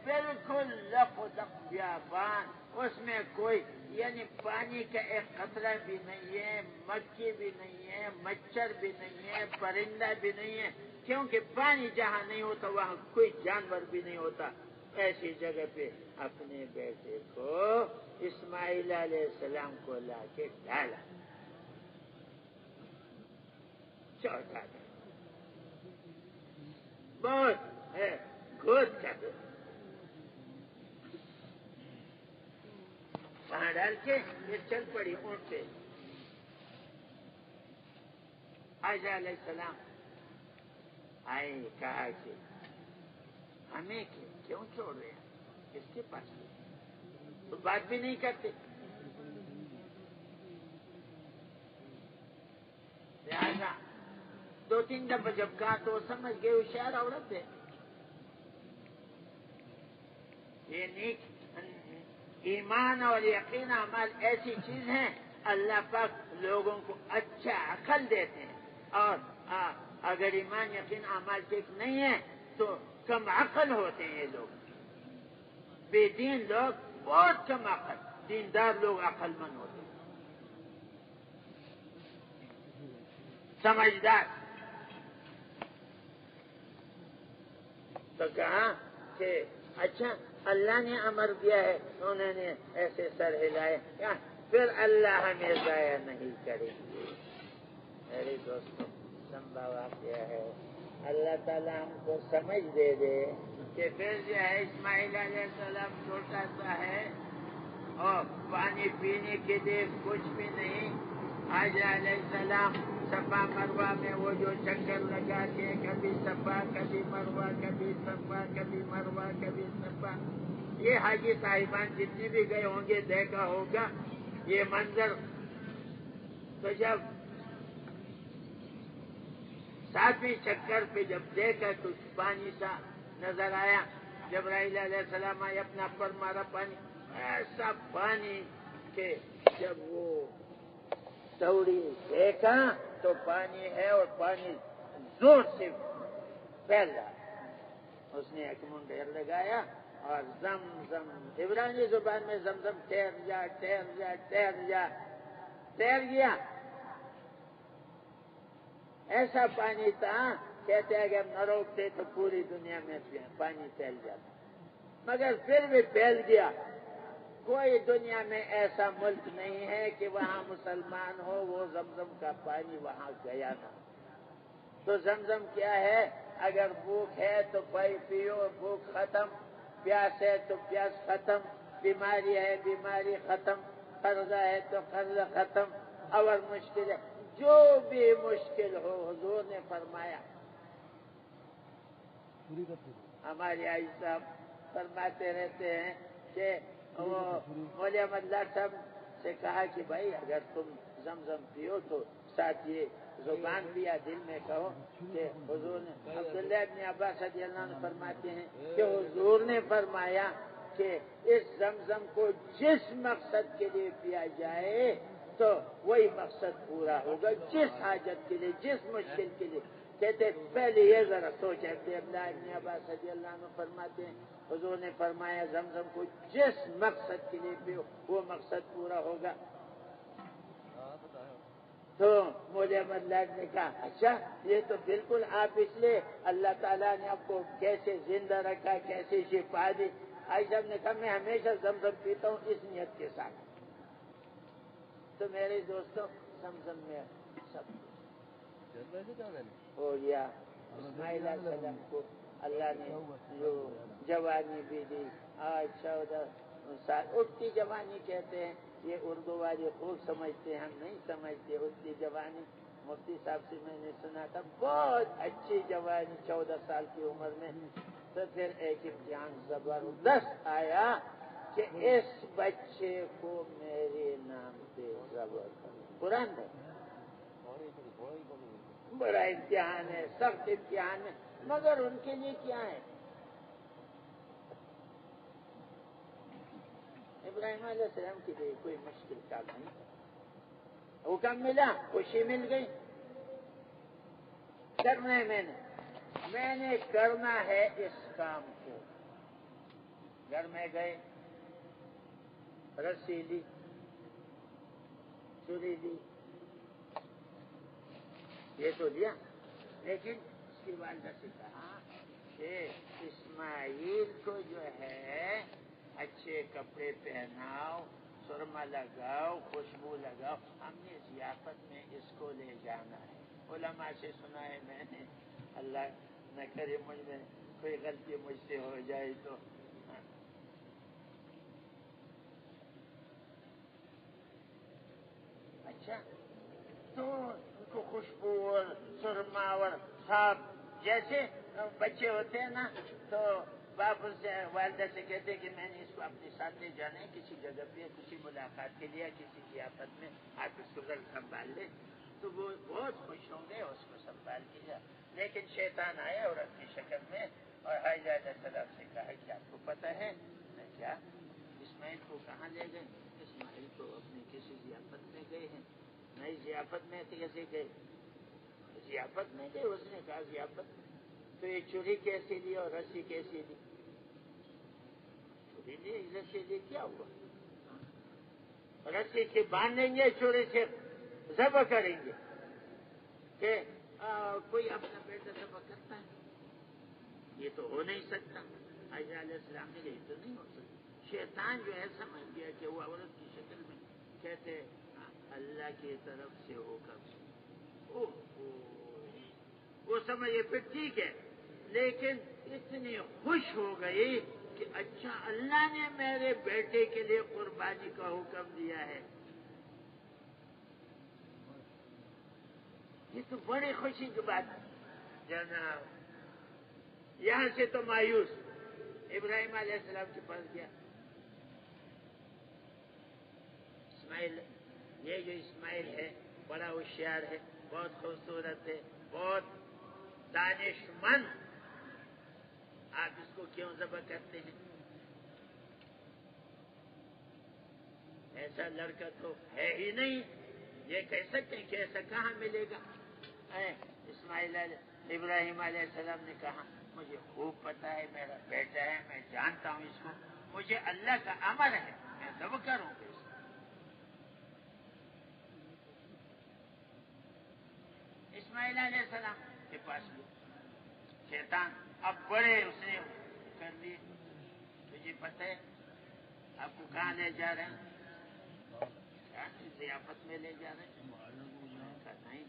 بالکل لخدق بیابان، اس میں کوئی یعنی پانی کا ایک قطرہ بھی نہیں ہے، مکھی بھی نہیں ہے، مچھر بھی نہیں ہے، پرندہ بھی نہیں ہے، کیونکہ پانی جہاں نہیں ہوتا وہاں کوئی جانور بھی نہیں ہوتا۔ ایسی جگہ پہ اپنے بیٹے کو اسماعیل علیہ السلام کو لا کے ڈالا، چوتھا دن بہت ہے گود کر دو، وہاں ڈال کے یہ چل پڑی اونٹ پہ۔ حاجہ علیہ السلام آئے، کہا کہ ہمیں کیوں چھوڑ رہے ہیں، اس کے پاس تو بات بھی نہیں کرتے، لہذا دو تین دفعہ جب کہا تو سمجھ گئے ہوشیار عورت ہے، یہ نیک ایمان اور یقین اعمال ایسی چیز ہیں، اللہ پاک لوگوں کو اچھا عقل دیتے ہیں، اور اگر ایمان یقین اعمال ٹھیک نہیں ہے تو کم عقل ہوتے ہیں یہ لوگ، بے دین لوگ بہت کم عقل، دیندار لوگ عقل مند ہوتے ہیں، سمجھدار۔ تو کہا کہ اچھا اللہ نے امر دیا ہے، انہوں نے ایسے سر ہلائے، پھر اللہ ہمیں ضائع نہیں کرے گی۔ میرے دوستوں لمبا واقعہ ہے، اللہ تعالیٰ ہم کو سمجھ دے دے کہ پھر جو ہے اسماعیل علیہ السلام چھوٹا سا ہے اور پانی پینے کے لیے کچھ بھی نہیں، حاجہ علیہ السلام صفا مروہ میں وہ جو چکر لگا کے کبھی صفا کبھی مروہ، کبھی صفا کبھی مروہ کبھی صفا، یہ حاجی صاحبان جتنے بھی گئے ہوں گے دیکھا ہوگا یہ منظر۔ تو جب ساتویں چکر پہ جب دیکھا تو پانی سا نظر آیا، جبرائیل علیہ السلام آئے، اپنا پر مارا، پانی ایسا پانی کہ جب وہ توڑی دیکھا تو پانی ہے اور پانی زور سے پھیل رہا، اس نے ایک منڈیر لگایا اور زم زم، عبرانی زبان میں زمزم ٹھہر جا ٹھہر جا ٹھہر جا، ٹھہر گیا۔ ایسا پانی تھا کہتے ہیں اگر نہ روکتے تو پوری دنیا میں پانی پھیل جاتا، مگر پھر بھی پھیل گیا۔ کوئی دنیا میں ایسا ملک نہیں ہے کہ وہاں مسلمان ہو وہ زمزم کا پانی وہاں گیا نہ۔ تو زمزم کیا ہے، اگر بھوک ہے تو پانی پیو، بھوک ختم، پیاس ہے تو پیاس ختم، بیماری ہے بیماری ختم، قرضہ ہے تو قرضہ ختم، اور مشکل ہے جو بھی مشکل ہو، حضور نے فرمایا۔ ہمارے آئی صاحب فرماتے رہتے ہیں کہ وہ مولوی احمد اللہ صاحب سے کہا کہ بھائی اگر تم زمزم پیو تو ساتھ یہ زبان پیا دل میں کہو کہ حضور نے، عبداللہ ابن عباس رضی اللہ عنہ فرماتے ہیں کہ حضور نے فرمایا کہ اس زمزم کو جس مقصد کے لیے پیا جائے تو وہی مقصد پورا ہوگا، جس حاجت کے لیے، جس مشکل کے لیے۔ کہتے پہلے یہ ذرا سوچ، عبداللہ ابن عباس رضی اللہ عنہ فرماتے ہیں حضور نے فرمایا زمزم کو جس مقصد کے لیے پیو وہ مقصد پورا ہوگا۔ تو مولوی احمد لاڈ نے کہا اچھا یہ تو بالکل آپ اس لیے اللہ تعالیٰ نے آپ کو کیسے زندہ رکھا، کیسے شفا دی۔ آئی صاحب نے کہا میں ہمیشہ زمزم پیتا ہوں اس نیت کے ساتھ۔ تو میرے دوستوں زمزم میں سب ہو گیا۔ اسماعیل علیہ السلام کو اللہ نے جو جوانی بھی دی، آج 14 سال اٹھتی جوانی کہتے ہیں، یہ اردو والے خوب سمجھتے ہیں، ہم نہیں سمجھتے اٹھتی جوانی۔ مفتی صاحب سے میں نے سنا تھا بہت اچھی جوانی 14 سال کی عمر میں۔ تو پھر ایک امتحان زبردست آیا کہ اس بچے کو میرے نام پہ ضبط کرو، قرآن ہے، بڑا امتحان ہے، سخت امتحان ہے، مگر ان کے لیے کیا ہے؟ ابراہیم علیہ السلام کے لیے کوئی مشکل کام نہیں تھا، حکم ملا، خوشی مل گئی، کرنا ہے میں نے کرنا ہے اس کام کو۔ گھر میں گئے، رسی لی، چھری لی، یہ تو لیا، لیکن اس کی والدہ سے کہا کہ اسماعیل کو جو ہے اچھے کپڑے پہناؤ، سرما لگاؤ، خوشبو لگاؤ، ہم نے ضیافت میں اس کو لے جانا ہے۔ علماء سے سنا ہے میں نے، اللہ نہ کرے مجھ میں کوئی غلطی مجھ سے ہو جائے تو۔ اچھا، تو ان کو خوشبو اور سرما اور صاف، جیسے بچے ہوتے ہیں نا تو باپ سے والدہ سے کہتے کہ میں نے اس کو اپنے ساتھ لے جانا ہے کسی جگہ پہ، کسی ملاقات کے لیے، کسی ضیافت میں، آپ اس کو گھر سنبھال لیں، تو وہ بہت خوش ہوں گے اس کو سنبھال کے۔ لیکن شیطان آیا عورت کی شکل میں اور حاجہ علیہ السلام سے کہا کہ آپ کو پتہ ہے کیا اسماعیل کو کہاں لے گئے؟ اسماعیل کو اپنے کسی ضیافت میں گئے ہیں۔ نئی ضیافت میں کیسے گئے؟ ضیافت میں گئے، اس نے کہا ضیافت میں تو یہ چوری کیسے لی اور رسی کیسے لی؟ چوری لی، رسی لی، کیا ہوا؟ رسی سے باندھیں گے، چوری سے ذبح کریں گے کہ کوئی اپنا بیٹا ذبح کرتا ہے؟ یہ تو ہو نہیں سکتا۔ حضرت علیہ السلام نے یہ تو نہیں ہو سکتا۔ شیطان جو ہے سمجھ گیا کہ وہ عورت کی شکل میں کہتے اللہ کی طرف سے حکم، وہ سمجھے پھر ٹھیک ہے، لیکن اتنی خوش ہو گئی کہ اچھا اللہ نے میرے بیٹے کے لیے قربانی کا حکم دیا ہے، یہ تو بڑی خوشی کی بات ہے جناب۔ یہاں سے تو مایوس ابراہیم علیہ السلام کے پاس گیا۔ اسماعیل، یہ جو اسماعیل ہے بڑا ہوشیار ہے، بہت خوبصورت ہے، بہت دانش مند، آپ اس کو کیوں ذبح کرتے ہیں؟ ایسا لڑکا تو ہے ہی نہیں، یہ کہہ سکتے ہیں کہ ایسا کہاں ملے گا؟ ابراہیم علیہ السلام نے کہا مجھے خوب پتا ہے میرا بیٹا ہے، میں جانتا ہوں اس کو، مجھے اللہ کا امر ہے، میں ذبح کروں گا اس کو۔ اسماعیل علیہ السلام کے پاس بھی شیطان اب بڑے اس نے کر لیے، مجھے پتہ ہے آپ کو کہاں لے جا رہے ہیں؟ ضیافت میں لے جا رہے ہیں؟ کہا نہیں،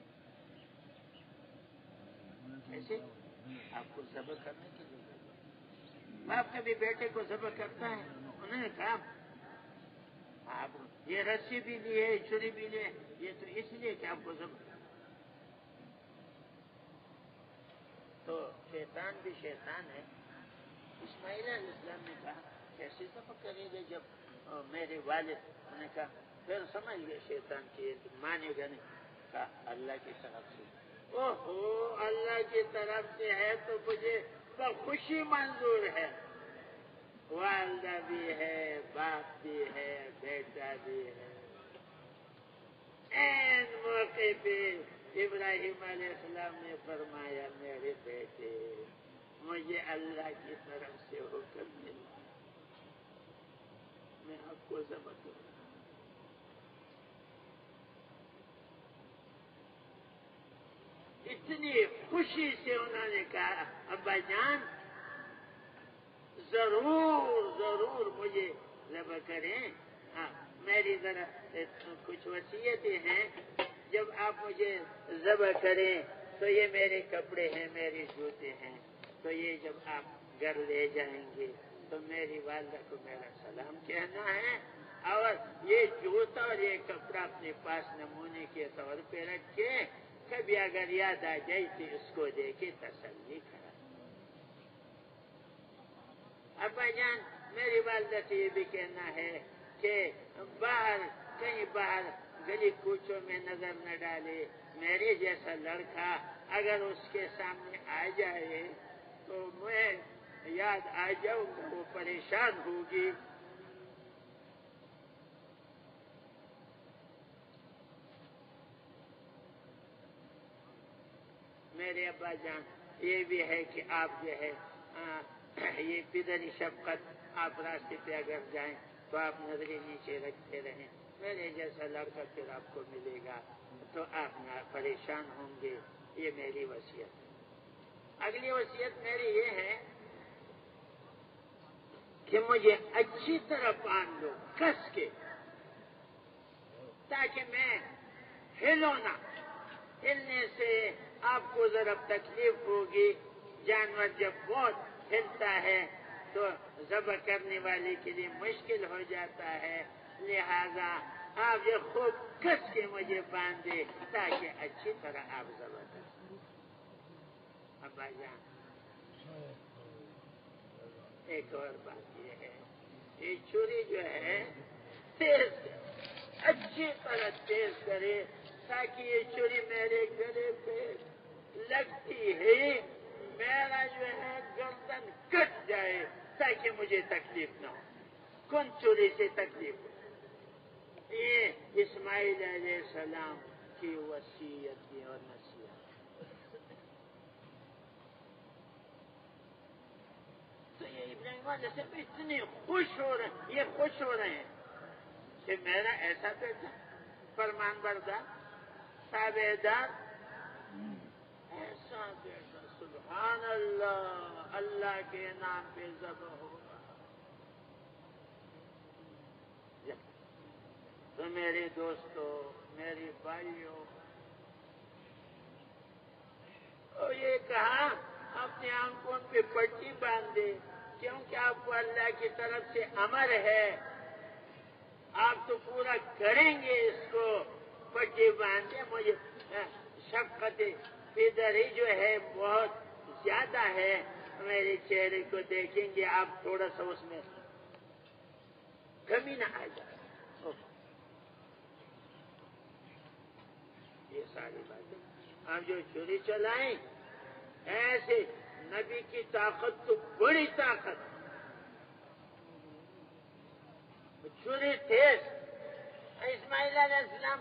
ایسے آپ کو ذبح کرنے کی ضرورت ہے۔ باپ کبھی بیٹے کو ذبح کرتا ہے؟ انہوں نے کہا آپ یہ رسی بھی لی ہے، چھری بھی لی ہے، یہ تو اس لیے کہ آپ کو ذبح۔ تو شیطان بھی شیطان ہے۔ اسماعیل علیہ السلام نے کہا کیسے ذبح کریں گے جب میرے والد نے کہا، پھر سمجھ گئے شیطان کی مانے گا نہیں، کہا اللہ کی طرف سے۔ اوہو، اللہ کی طرف سے ہے تو مجھے خوشی منظور ہے، والدہ بھی ہے، باپ بھی ہے، بیٹا بھی ہے۔ این موقع پہ ابراہیم علیہ السلام نے فرمایا میرے بیٹے مجھے اللہ کی طرف سے حکم ملا، میں آپ کو ذبح کروں۔ اتنی خوشی سے انہوں نے کہا ابا جان ضرور ضرور مجھے ذبح کریں، میری ذرا کچھ وصیتیں ہیں، جب آپ مجھے ذبح کریں تو یہ میرے کپڑے ہیں، میرے جوتے ہیں، تو یہ جب آپ گھر لے جائیں گے تو میری والدہ کو میرا سلام کہنا ہے، اور یہ جوتا اور یہ کپڑا اپنے پاس نمونے کے طور پہ رکھ کے کبھی اگر یاد آ جائے تو اس کو دے کے تسلی کرا۔ ابا جان میری والدہ سے یہ بھی کہنا ہے کہ کہیں باہر گلی کوچوں میں نظر نہ ڈالے، میرے جیسا لڑکا اگر اس کے سامنے آ جائے تو میں یاد آ جاؤں گا، وہ پریشان ہوگی۔ میرے ابا جان یہ بھی ہے کہ آپ جو ہے یہ پدری شفقت، آپ راستے پہ اگر جائیں تو آپ نظریں نیچے رکھتے رہیں، میرے جیسا لڑکا پھر آپ کو ملے گا تو آپ نہ پریشان ہوں گے، یہ میری وصیت ہے۔ اگلی وصیت میری یہ ہے کہ مجھے اچھی طرح باندھ دو کس کے، تاکہ میں ہلو نہ، ہلنے سے آپ کو ذرا تکلیف ہوگی. جانور جب بہت ہلتا ہے تو ذبح کرنے والے کے لیے مشکل ہو جاتا ہے، لہذا آپ یہ خوب کس کے مجھے باندھے تاکہ اچھی طرح آپ ذبح کر سکیں. ابا جان، ایک اور بات یہ ہے، یہ چھری جو ہے تیز اچھی طرح تیز کرے تاکہ یہ چھری میرے گلے پہ لگتی ہے میرا جو ہے گردن کٹ جائے تاکہ مجھے تکلیف نہ ہو. کون چھری سے تکلیف ہو؟ یہ اسماعیل علیہ السلام کی وصیت کی اور نصیحت. تو یہ ابراہیم علیہ السلام اتنے خوش ہو رہے ہیں، یہ خوش ہو رہے ہیں کہ میرا ایسا بیٹا فرمان بردار تابع دار، ایسا بیٹا سبحان اللہ، اللہ کے نام پہ ذبح ہوگا. تو میرے دوستو، میرے بھائیوں، اور یہ کہا اپنے آنکھوں پہ پٹی باندھ دے، کیونکہ آپ کو اللہ کی طرف سے امر ہے، آپ تو پورا کریں گے اس کو. پٹی باندھے، مجھے شفقت پدری جو ہے بہت زیادہ ہے، میرے چہرے کو دیکھیں گے آپ تھوڑا سا اس میں کمی نہ آ جائے. یہ ساری باتیں آپ جو چھری چلائیں، ایسے نبی کی طاقت تو بڑی طاقت، چھری تیز. اسماعیل علیہ السلام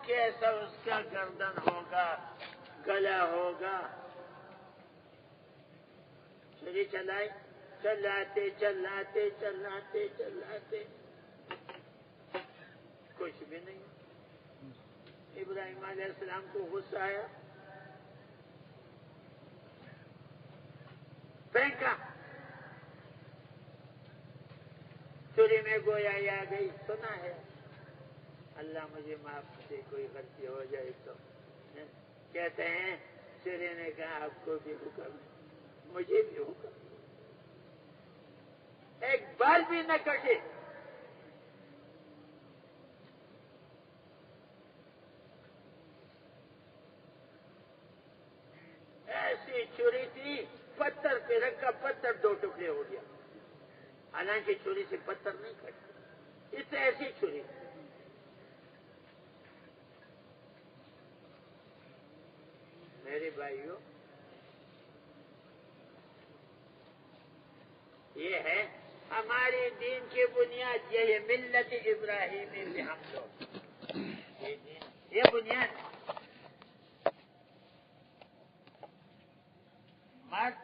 کیسا اس کا گردن ہوگا، گلا ہوگا. چھری چلائی، چلاتے چلاتے چلاتے چلاتے کچھ بھی نہیں. ابراہیم علیہ السلام کو غصہ آیا، پھینکا، چھری میں گویا آ گئی. سنا ہے اللہ مجھے معاف سے کوئی غلطی ہو جائے تو کہتے ہیں چھری نے کہا آپ کو بھی حکم ہے، مجھے بھی حکم، ایک بال بھی نہ کٹے. ایسی چھری تھی، پتھر پہ رکھا، پتھر دو ٹکڑے ہو گیا. حالانکہ چھری سے پتھر نہیں کٹتے، اس سے ایسی چھری. میرے بھائیوں، یہ ہے ہمارے دین کی بنیاد، یہ ہے ملت ابراہیمی میں ہم لوگ، یہ بنیاد. مرد،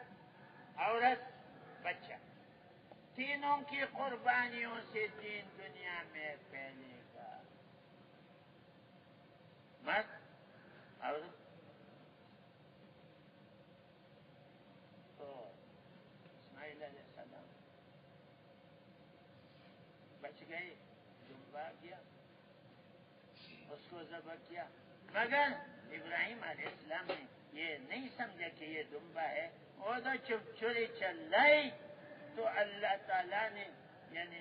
عورت، بچہ، تینوں کی قربانیوں سے دین دنیا میں پھیلے گا. مرد، عورت. تو اسماعیل علیہ السلام بچ گئے، دمبا گیا، اس کو ذبح کیا. مگر ابراہیم علیہ السلام نے یہ نہیں سمجھا کہ یہ دمبا ہے. وہ تو چھری چلائی تو اللہ تعالیٰ نے یعنی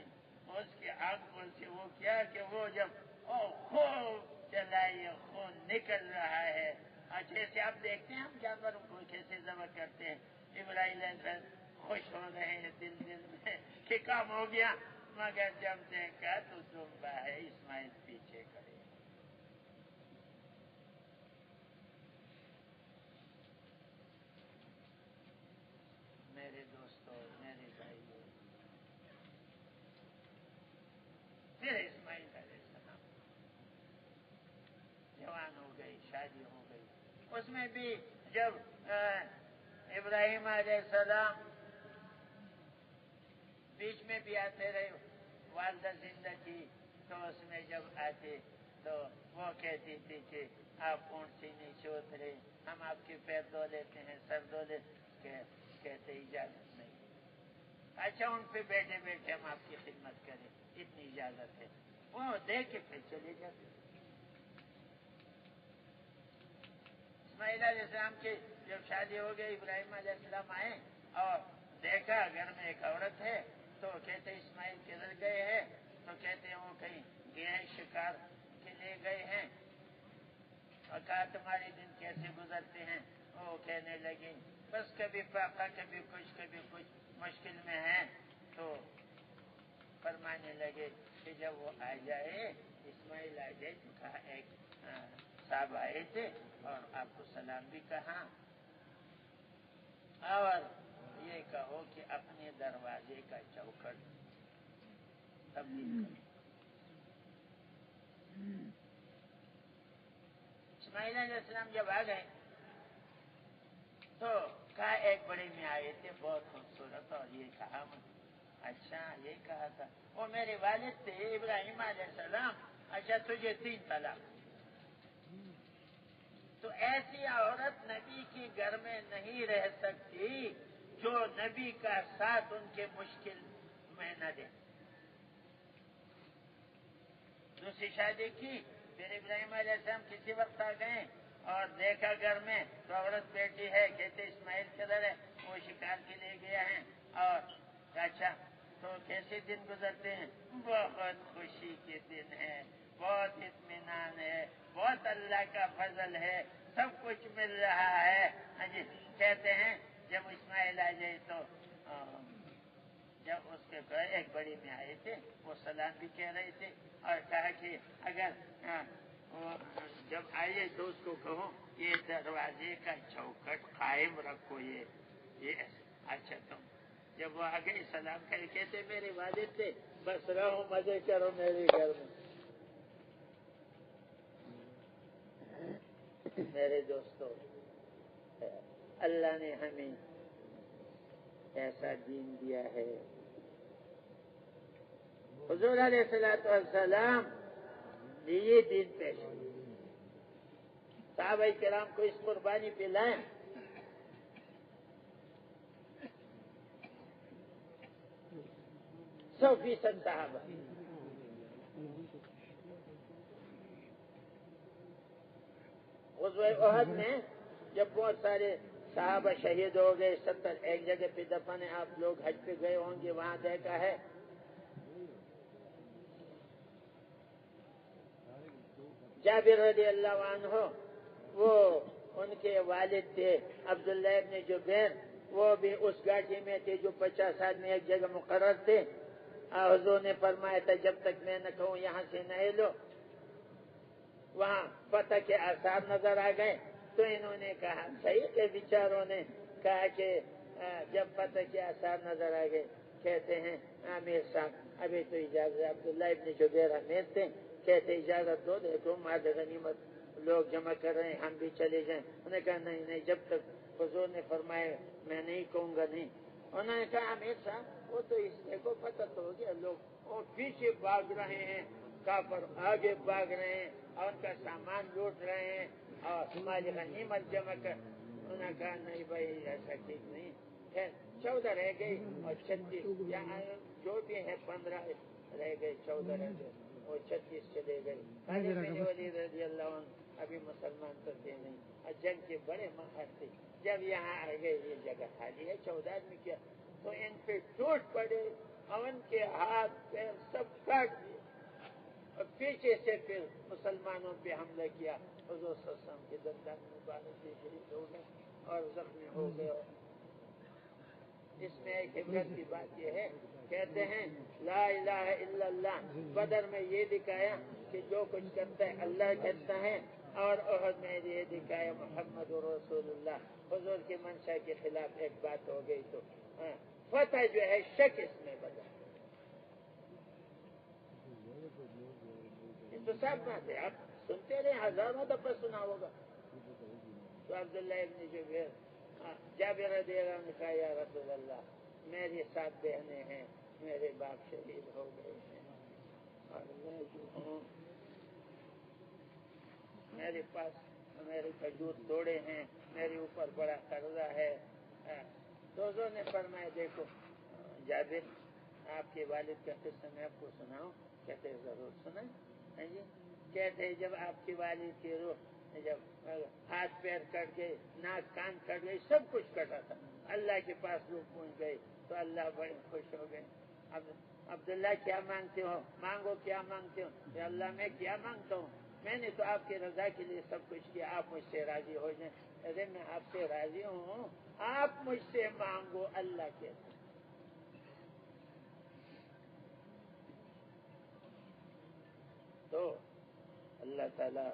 اس کی آنکھوں سے وہ کیا کہ وہ جب خوب چلائی، خون نکل رہا ہے. اور جیسے آپ دیکھتے ہیں ہم جانوروں کو کیسے ذبح کرتے ہیں، ابراہیم علیہ السلام خوش ہو رہے ہیں دل میں کہ کام ہو گیا. مگر جب دیکھا تو دمبا ہے. اسماعیل پیچھے کرے. میرے دوستوں، میرے بھائیوں، پھر اسماعیل علیہ السلام جوان ہو گئی، شادی ہو گئی. اس میں بھی جب ابراہیم علیہ السلام بیچ میں بھی آتے رہے، والدہ زندہ تھی تو اس میں جب آتے تو وہ کہتی تھی کہ آپ اونٹ سے نیچے اترے، ہم آپ کے پیر دھو لیتے ہیں، سر دھو لیتے، کہتے اجازت نہیں۔ اچھا اونٹ پہ بیٹھے بیٹھے ہم آپ کی خدمت کریں، اتنی اجازت ہے۔ وہ دیکھ کے پھر چلے جاتے۔ اسماعیل علیہ السلام کی جب شادی ہو گئی، ابراہیم علیہ السلام آئے اور دیکھا گھر میں ایک عورت ہے، تو کہتے اسماعیل کدھر گئے ہیں؟ تو کہتے ہیں وہ کہیں گئے ہیں، شکار کے لیے گئے ہیں۔ اور کہا تمہارے دن کیسے گزرتے ہیں؟ وہ کہنے لگی بس کبھی پاپا کبھی کچھ مشکل میں ہیں۔ تو فرمانے لگے کہ جب وہ آ جائے، اسماعیل آ جائے، تو کہا ایک صاحب آئے تھے اور آپ کو سلام بھی کہا، اور یہ کہو کہ اپنے دروازے کا چوکھٹ تبدیل کرو۔ اسماعیل علیہ السلام جب آ گئے تو کہا ایک بڑے میں آئے تھے بہت خوبصورت، اور یہ کہا اچھا یہ کہا تھا وہ میرے والد تھے ابراہیم علیہ السلام، اچھا تجھے 3 طلاق۔ تو ایسی عورت نبی کے گھر میں نہیں رہ سکتی جو نبی کا ساتھ ان کے مشکل میں نہ دے۔ دوسری شادی کی، پھر ابراہیم علیہ السلام کسی وقت آ گئے اور دیکھا گھر میں تو عورت بیٹی ہے، کہتے اسماعیل کدھر ہے؟ وہ شکار کے لیے گیا ہے۔ اور اچھا تو کیسے دن گزرتے ہیں؟ بہت خوشی کے دن ہے، بہت اطمینان ہے، بہت اللہ کا فضل ہے، سب کچھ مل رہا ہے۔ ہاں جی، کہتے ہیں جب اسماعیل آ جائے تو جب اس کے ایک بڑی میں آئے تھے، وہ سلام بھی کہہ رہے تھے اور کہا کہ اگر جب آئیے تو اس کو کہو یہ دروازے کا چوکھٹ قائم رکھو۔ یہ اچھا تم جب وہ آگے سلام کر کہتے میرے والد تھے، بس رہو مزے کرو میرے گھر میں۔ میرے دوستو، اللہ نے ہمیں ایسا دین دیا ہے۔ حضور علیہ السلام نے یہ دین پیش کیا، صحابہ کرام کو اس قربانی پہ لائیں۔ 100% صحابہ۔ غزوہ احد میں جب بہت سارے صحابہ شہید ہو گئے، 70 ایک جگہ پہ دفن ہے، آپ لوگ حج پہ گئے ہوں گے، وہاں دیکھا ہے جابر رضی اللہ عنہ، وہ ان کے والد تھے عبداللہ ابن جبیر، وہ بھی اس گاڑی میں تھے جو 50 آدمی ایک جگہ مقرر تھے۔ حضور نے فرمایا تھا جب تک میں نہ کہوں یہاں سے نہ لو۔ وہاں فتح کے آثار نظر آ گئے تو انہوں نے کہا، صحیح کہ بیچاروں نے کہا کہ جب فتح کے آثار نظر آ گئے، کہتے ہیں امیر صاحب ابھی تو اجازت، عبداللہ ابن جبیر امیر تھے، کہتے اجازت دو، دیکھو مال غنیمت لوگ جمع کر رہے ہیں، ہم بھی چلے جائیں۔ انہوں نے کہا نہیں، جب تک حضور نے فرمایا میں نہیں کہوں گا نہیں۔ انہوں نے کہا امیر صاحب وہ تو اس کو پتہ تو ہو گیا، لوگ وہ پیچھے بھاگ رہے ہیں، کافر آگے بھاگ رہے ہیں اور ان کا سامان لوٹ رہے ہیں اور مال غنیمت جمع کر۔ انہوں نے کہا نہیں بھائی ایسا ٹھیک نہیں۔ 14 رہ گئی اور 36 یہاں جو بھی ہے 15 رہ گئے، 14 رہ گئے اور 36 چلے گئے۔ خالد بن ولید رضی اللہ عنہ ابھی مسلمان تو تھے نہیں اور جنگ کے بڑے ماہر تھے۔ جب یہاں آ گئے یہ جگہ خالی ہے، 14 آدمی کیا، تو ان پہ ٹوٹ پڑے اور ان کے ہاتھ پیر سب کاٹ دیے اور پیچھے سے پھر مسلمانوں پہ حملہ کیا۔ حضور صلی اللہ علیہ وسلم کے دندان مبارک بھی شہید ہو گئے اور زخمی ہو گئے۔ اس میں ایک عبرت کی بات یہ ہے، کہتے ہیں لا الہ الا اللہ بدر میں یہ دکھایا کہ جو کچھ کرتا ہے اللہ کرتا ہے، اور احد میں یہ دکھایا محمد رسول اللہ۔ حضور کی منشا کے خلاف ایک بات ہو گئی تو فتح جو ہے شک اس میں بدل۔ یہ تو سب بات ہے، آپ سنتے رہے، ہزاروں دفعہ سنا ہوگا۔ تو عبداللہ ابن جبیر جابر رضی اللہ عنہ نے کہا یا رسول اللہ میری 7 بہنیں ہیں، میرے باپ شہید ہو گئے ہیں اور میں جو ہوں میرے پاس میرے کھجور توڑے ہیں، میرے اوپر بڑا قرضہ ہے. دوستوں نے فرمایا دیکھو جابر آپ کے والد کا قصہ میں آپ کو سناؤں؟ کہتے ضرور سنائیں. جی کہتے جب آپ کے والد کی روح جب ہاتھ پیر کٹ گئے، ناک کان کٹ گئے، سب کچھ کٹا تھا، اللہ کے پاس روح پہنچ گئے تو اللہ بڑے خوش ہو گئے. اب عبداللہ کیا مانگتے ہو؟ مانگو کیا مانگتے ہو؟ کہ اللہ میں کیا مانگتا ہوں؟ میں نے تو آپ کی رضا کے لیے سب کچھ کیا، آپ مجھ سے راضی ہو جائیں. ارے میں آپ سے راضی ہوں، آپ مجھ سے مانگو. اللہ کہتے تو اللہ تعالیٰ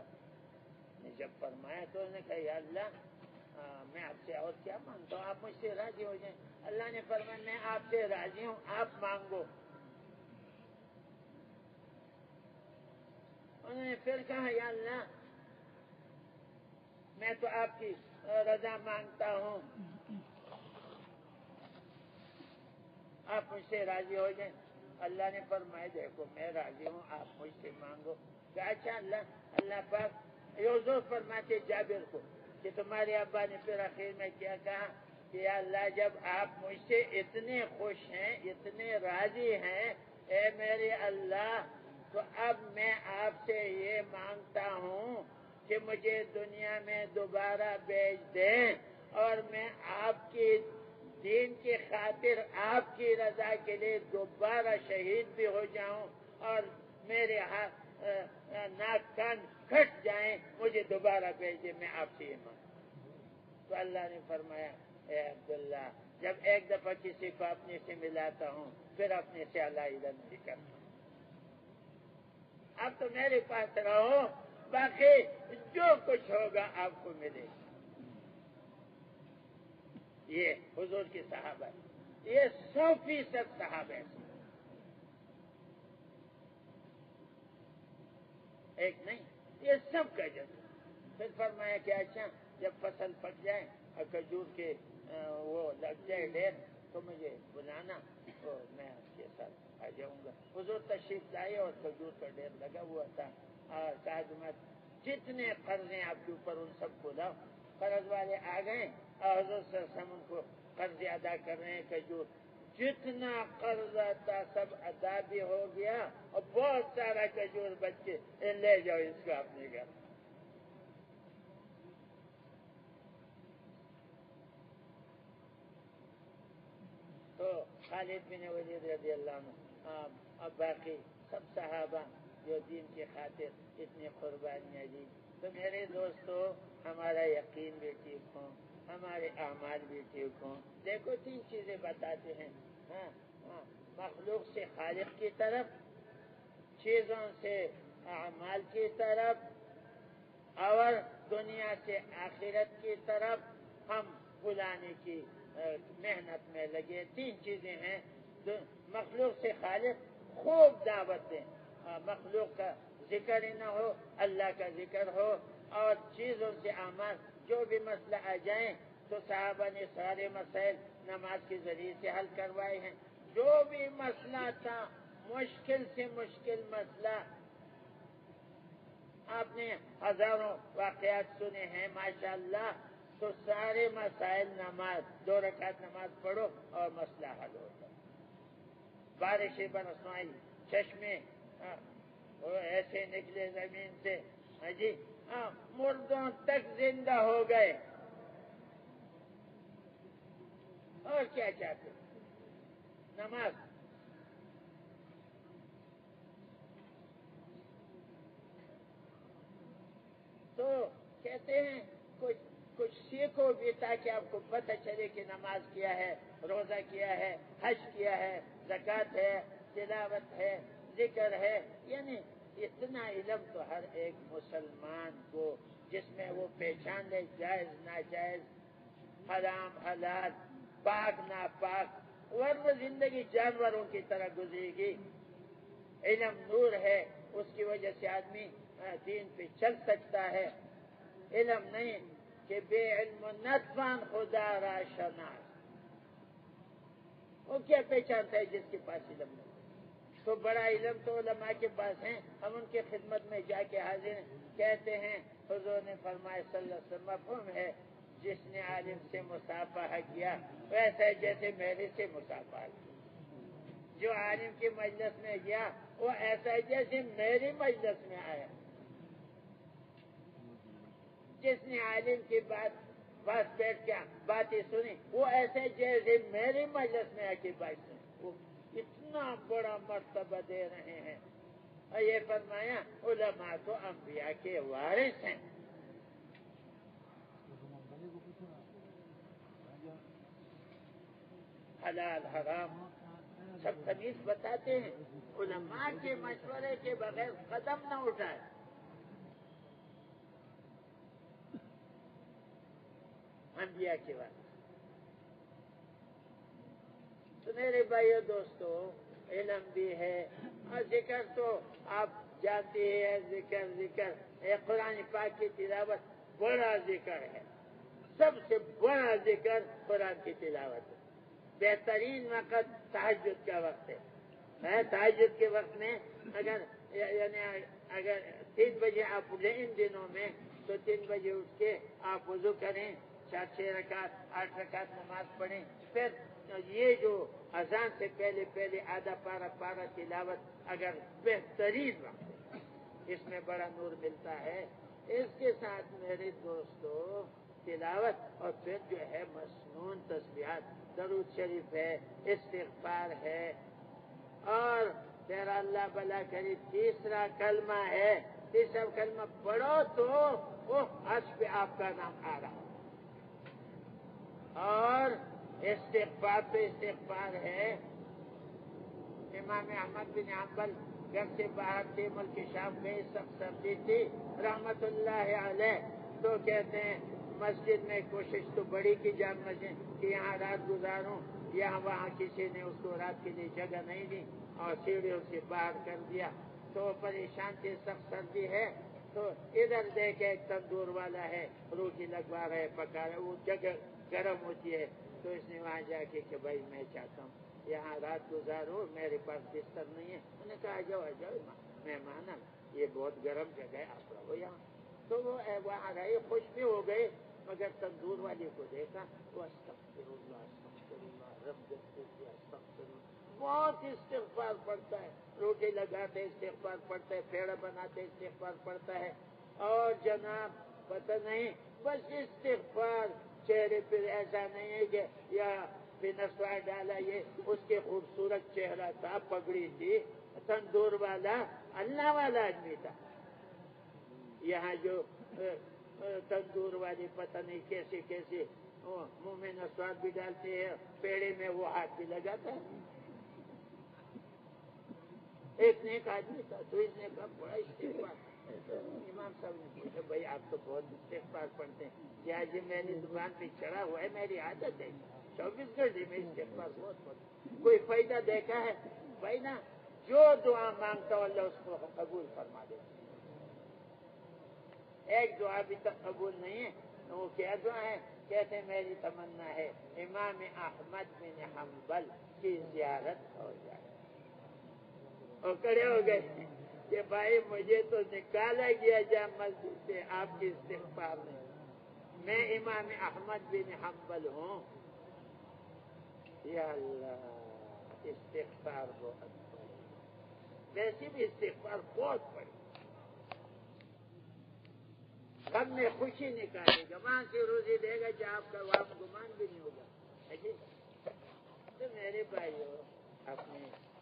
نے جب فرمایا تو انہوں نے کہا یا اللہ میں آپ سے اور کیا مانگتا ہوں، آپ مجھ سے راضی ہو جائیں. اللہ نے فرمایا میں آپ سے راضی ہوں، آپ مانگو. انہوں نے پھر کہا یا اللہ میں تو آپ کی رضا مانگتا ہوں، آپ مجھ سے راضی ہو جائیں. اللہ نے فرمایا دیکھو میں راضی ہوں، آپ مجھ سے مانگو. کہ اچھا اللہ پاک یوسف فرماتے جابر کو کہ تمہارے ابا نے پھر آخر میں کیا کہا کہ یا اللہ جب آپ مجھ سے اتنے خوش ہیں، اتنے راضی ہیں، اے میرے اللہ، تو اب میں آپ سے یہ مانگتا ہوں کہ مجھے دنیا میں دوبارہ بھیج دیں اور میں آپ کی دین کی خاطر آپ کی رضا کے لیے دوبارہ شہید بھی ہو جاؤں اور میرے ہاتھ ناک کان کھٹ جائیں، مجھے دوبارہ بھیج دیں، میں آپ سے یہ مانگتا. تو اللہ نے فرمایا اے عبداللہ جب ایک دفعہ کسی کو اپنے سے ملاتا ہوں پھر اپنے سے علیحدہ نہیں کرتا. اب تو میرے پاس رہو، باقی جو کچھ ہوگا آپ کو ملے گا. یہ حضور کے صحابہ، یہ 100% صحابہ ہیں، ایک نہیں، یہ سب کا جذبہ. پھر فرمایا کہ اچھا جب فصل پک جائے اور کھجور کے وہ لگ جائے ڈھیر تو مجھے بلانا تو میں اس کے ساتھ آ جاؤں گا. حضور تشریف لائے اور کھجور کا ڈھیر لگا ہوا تھا اور کہا جتنے قرضیں آپ کے اوپر ان سب کو لاؤ. قرض والے آ گئے اور حضور صلی اللہ علیہ وسلم کو قرض ادا کر رہے ہیں. کھجور جتنا قرض تھا سب ادا بھی ہو گیا اور بہت سارا کھجور بچے لے جاؤ اس کو اپنے گھر. تو خالد بن ولید رضی اللہ عنہ اب باقی سب صحابہ جو دین کی خاطر اتنی قربانیاں دی. تو میرے دوستو ہمارا یقین بھی ٹھیک ہو، ہمارے اعمال بھی ٹھیک ہوں. دیکھو 3 چیزیں بتاتے ہیں. مخلوق سے خالق کی طرف، چیزوں سے اعمال کی طرف اور دنیا سے آخرت کی طرف ہم بلانے کی محنت میں لگے. 3 چیزیں ہیں. مخلوق سے خالق خوب دعوت دیں، مخلوق کا ذکر ہی نہ ہو، اللہ کا ذکر ہو. اور چیزوں سے اعمال جو بھی مسئلہ آ جائیں تو صحابہ نے سارے مسائل نماز کے ذریعے سے حل کروائے ہیں. جو بھی مسئلہ تھا مشکل سے مشکل مسئلہ، آپ نے ہزاروں واقعات سنے ہیں ماشاءاللہ، تو سارے مسائل نماز 2 رکعت نماز پڑھو اور مسئلہ حل ہوتا. بارشیں برسائی، چشمے ایسے نکلے زمین سے، جی مردوں تک زندہ ہو گئے. اور کیا چاہتے؟ نماز. تو کہتے ہیں کچھ سیکھو بھی تاکہ آپ کو پتہ چلے کہ نماز کیا ہے، روزہ کیا ہے، حج کیا ہے، زکوٰۃ ہے، تلاوت ہے، ذکر ہے. یعنی اتنا علم تو ہر ایک مسلمان کو جس میں وہ پہچان لے جائز ناجائز، حرام حلال، پاک ناپاک، ورنہ زندگی جانوروں کی طرح گزرے گی. علم نور ہے، اس کی وجہ سے آدمی دین پہ چل سکتا ہے. علم نہیں کہ بے علم نتوان خدا را شناس. وہ کیا پہچانتا ہے جس کے پاس علم نہیں؟ تو بڑا علم تو علماء کے پاس ہیں. ہم ان کی خدمت میں جا کے حاضر ہیں، کہتے ہیں حضور نے فرمایا صلی اللہ علیہ وسلم مفہوم ہے، جس نے عالم سے مصافحہ کیا ویسا ہے جیسے میرے سے مصافحہ کیا، جو عالم کی مجلس میں گیا وہ ایسا ہے جیسے میری مجلس میں آیا، جس نے عالم کی بات بیٹھ کے باتیں سنی وہ ایسے جیسے میری مجلس میں آ کے بات سنی، وہ اتنا بڑا مرتبہ دے رہے ہیں۔ اور یہ فرمایا علماء تو انبیاء کے وارث ہیں۔ حلال حرام سب تمیز بتاتے ہیں، علماء کے مشورے کے بغیر قدم نہ اٹھائے۔ انبیاء کے وارث تو میرے بھائیو دوستو، علم بھی ہے اور ذکر تو آپ جانتے ہیں، ذکر قرآن پاک کی تلاوت بڑا ذکر ہے، سب سے بڑا ذکر قرآن کی تلاوت ہے۔ بہترین وقت تہجد کا وقت ہے۔ تہجد کے وقت میں اگر 3 بجے آپ اٹھیں ان دنوں میں تو 3 بجے اٹھ کے آپ وضو کریں، 4-6 رکعت 8 رکعت نماز پڑھیں، پھر یہ جو اذان سے پہلے آدھا پارہ تلاوت اگر بہترین وقت ہے، اس میں بڑا نور ملتا ہے۔ اس کے ساتھ میرے دوستو تلاوت اور پھر جو ہے مسنون تسبیحات، درود شریف ہے، استغفار ہے، اور پھر اللہ بھلا کرے تیسرا کلمہ ہے، تیسرا کلمہ پڑھو تو وہ عرش پہ آپ کا نام آ رہا، اور استغفار پہ استغفار ہے۔ امام احمد بن حنبل گھر سے باہر تھے، ملک شام گئے، سخت سردی تھی رحمت اللہ علیہ، تو کہتے ہیں مسجد میں کوشش تو بڑی کی جام مسجد کہ یہاں رات گزاروں، یہاں وہاں کسی نے اس کو رات کے لیے جگہ نہیں دی اور سیڑھیوں سے باہر کر دیا، تو پریشان تھے، سخت سردی ہے، تو ادھر دیکھے ایک تندور والا ہے، روٹی لگوا رہے، پکا رہے، وہ جگہ گرم ہوتی ہے، تو اس نے وہاں جا کے کہ بھائی میں چاہتا ہوں یہاں رات گزارو، میرے پاس بستر نہیں ہے۔ انہوں نے کہا آ جاؤ مہمان، یہ بہت گرم جگہ ہے، آپ رہو یہاں۔ تو وہ وہاں رہے، خوش بھی ہو گئے، مگر تندور والے کو دیکھا وہ استغفر اللہ رب استغفر اللہ، بہت استغفار پڑتا ہے، روٹی لگاتے استغفار پڑتا ہے، پیڑا بناتے استغفار پڑتا ہے، اور جناب پتہ نہیں بس استغفار چہرے پہ ایسا نہیں ہے کہ یا نسوار ڈالا، یہ اس کے خوبصورت چہرہ تھا، پگڑی تھی، تندور والا اللہ والا آدمی تھا۔ یہاں جو تندور والی پتہ نہیں کیسے کیسے منہ میں نسوار بھی ڈالتے ہیں، پیڑے میں وہ ہاتھ بھی لگاتا ہے۔ ایک نیک آدمی تھا، تو اس نے کہا بڑا استغفار۔ امام صاحب نے پوچھا بھائی آپ تو بہت استغفار پڑھتے ہیں، کیا جی میں نے زبان پہ چڑھا ہوا ہے، میری عادت ہے 24 گھنٹے میں استغفار بہت پڑھتا، کوئی فائدہ دیکھا ہے؟ بھائی نا جو دعا مانگتا ہوں اللہ اس کو قبول فرما دیتا۔ ایک دعا بھی تک قبول نہیں ہے، وہ کیا دعا ہے؟ کہتے ہیں میری تمنا ہے امام احمد بن حنبل کی زیارت ہو جائے۔ اور کھڑے ہو گئے کہ بھائی مجھے تو نکالا گیا جامع مسجد سے آپ کی استغفار میں، میں امام احمد بن حنبل ہوں۔ یا اللہ استغفار بہت پڑے، ویسے بھی استغفار بہت پڑے، غم میں خوشی نکالے گا، وہاں سے روزی دے گا کہ آپ کا وہاں گمان بھی نہیں ہوگا۔ تو میرے بھائیو اپنے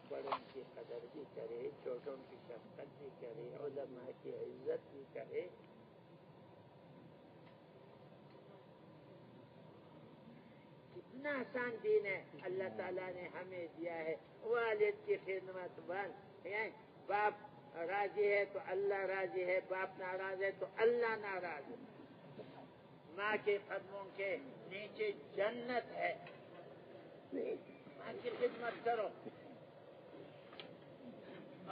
بڑوں کی قدر بھی کرے، چھوٹوں کی شفقت بھی کرے، علماء کی عزت بھی کرے۔ کتنا آسان دین ہے اللہ تعالیٰ نے ہمیں دیا ہے۔ والد کی خدمت بس، باپ راضی ہے تو اللہ راضی ہے، باپ ناراض ہے تو اللہ ناراض ہے۔ ماں کے قدموں کے نیچے جنت ہے، ماں کی خدمت کرو۔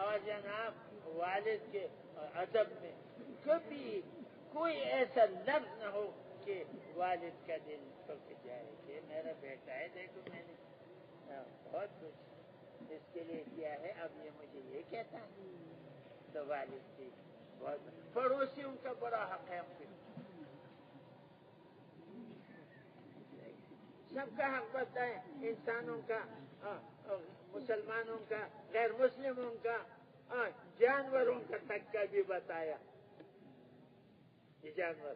اور جناب والد کے ادب میں کبھی کوئی ایسا لفظ نہ ہو کہ والد کا دل ٹوٹ جائے کہ میرا بیٹا ہے، دیکھو میں نے بہت کچھ اس کے لیے کیا ہے، اب یہ مجھے یہ کہتا ہے۔ تو والد کی پڑوسیوں کا بڑا حق ہے پھر سب کا حق بتائیں، انسانوں کا، مسلمانوں کا، غیر مسلموں کا، جانوروں کا تک کا بھی بتایا. یہ جانور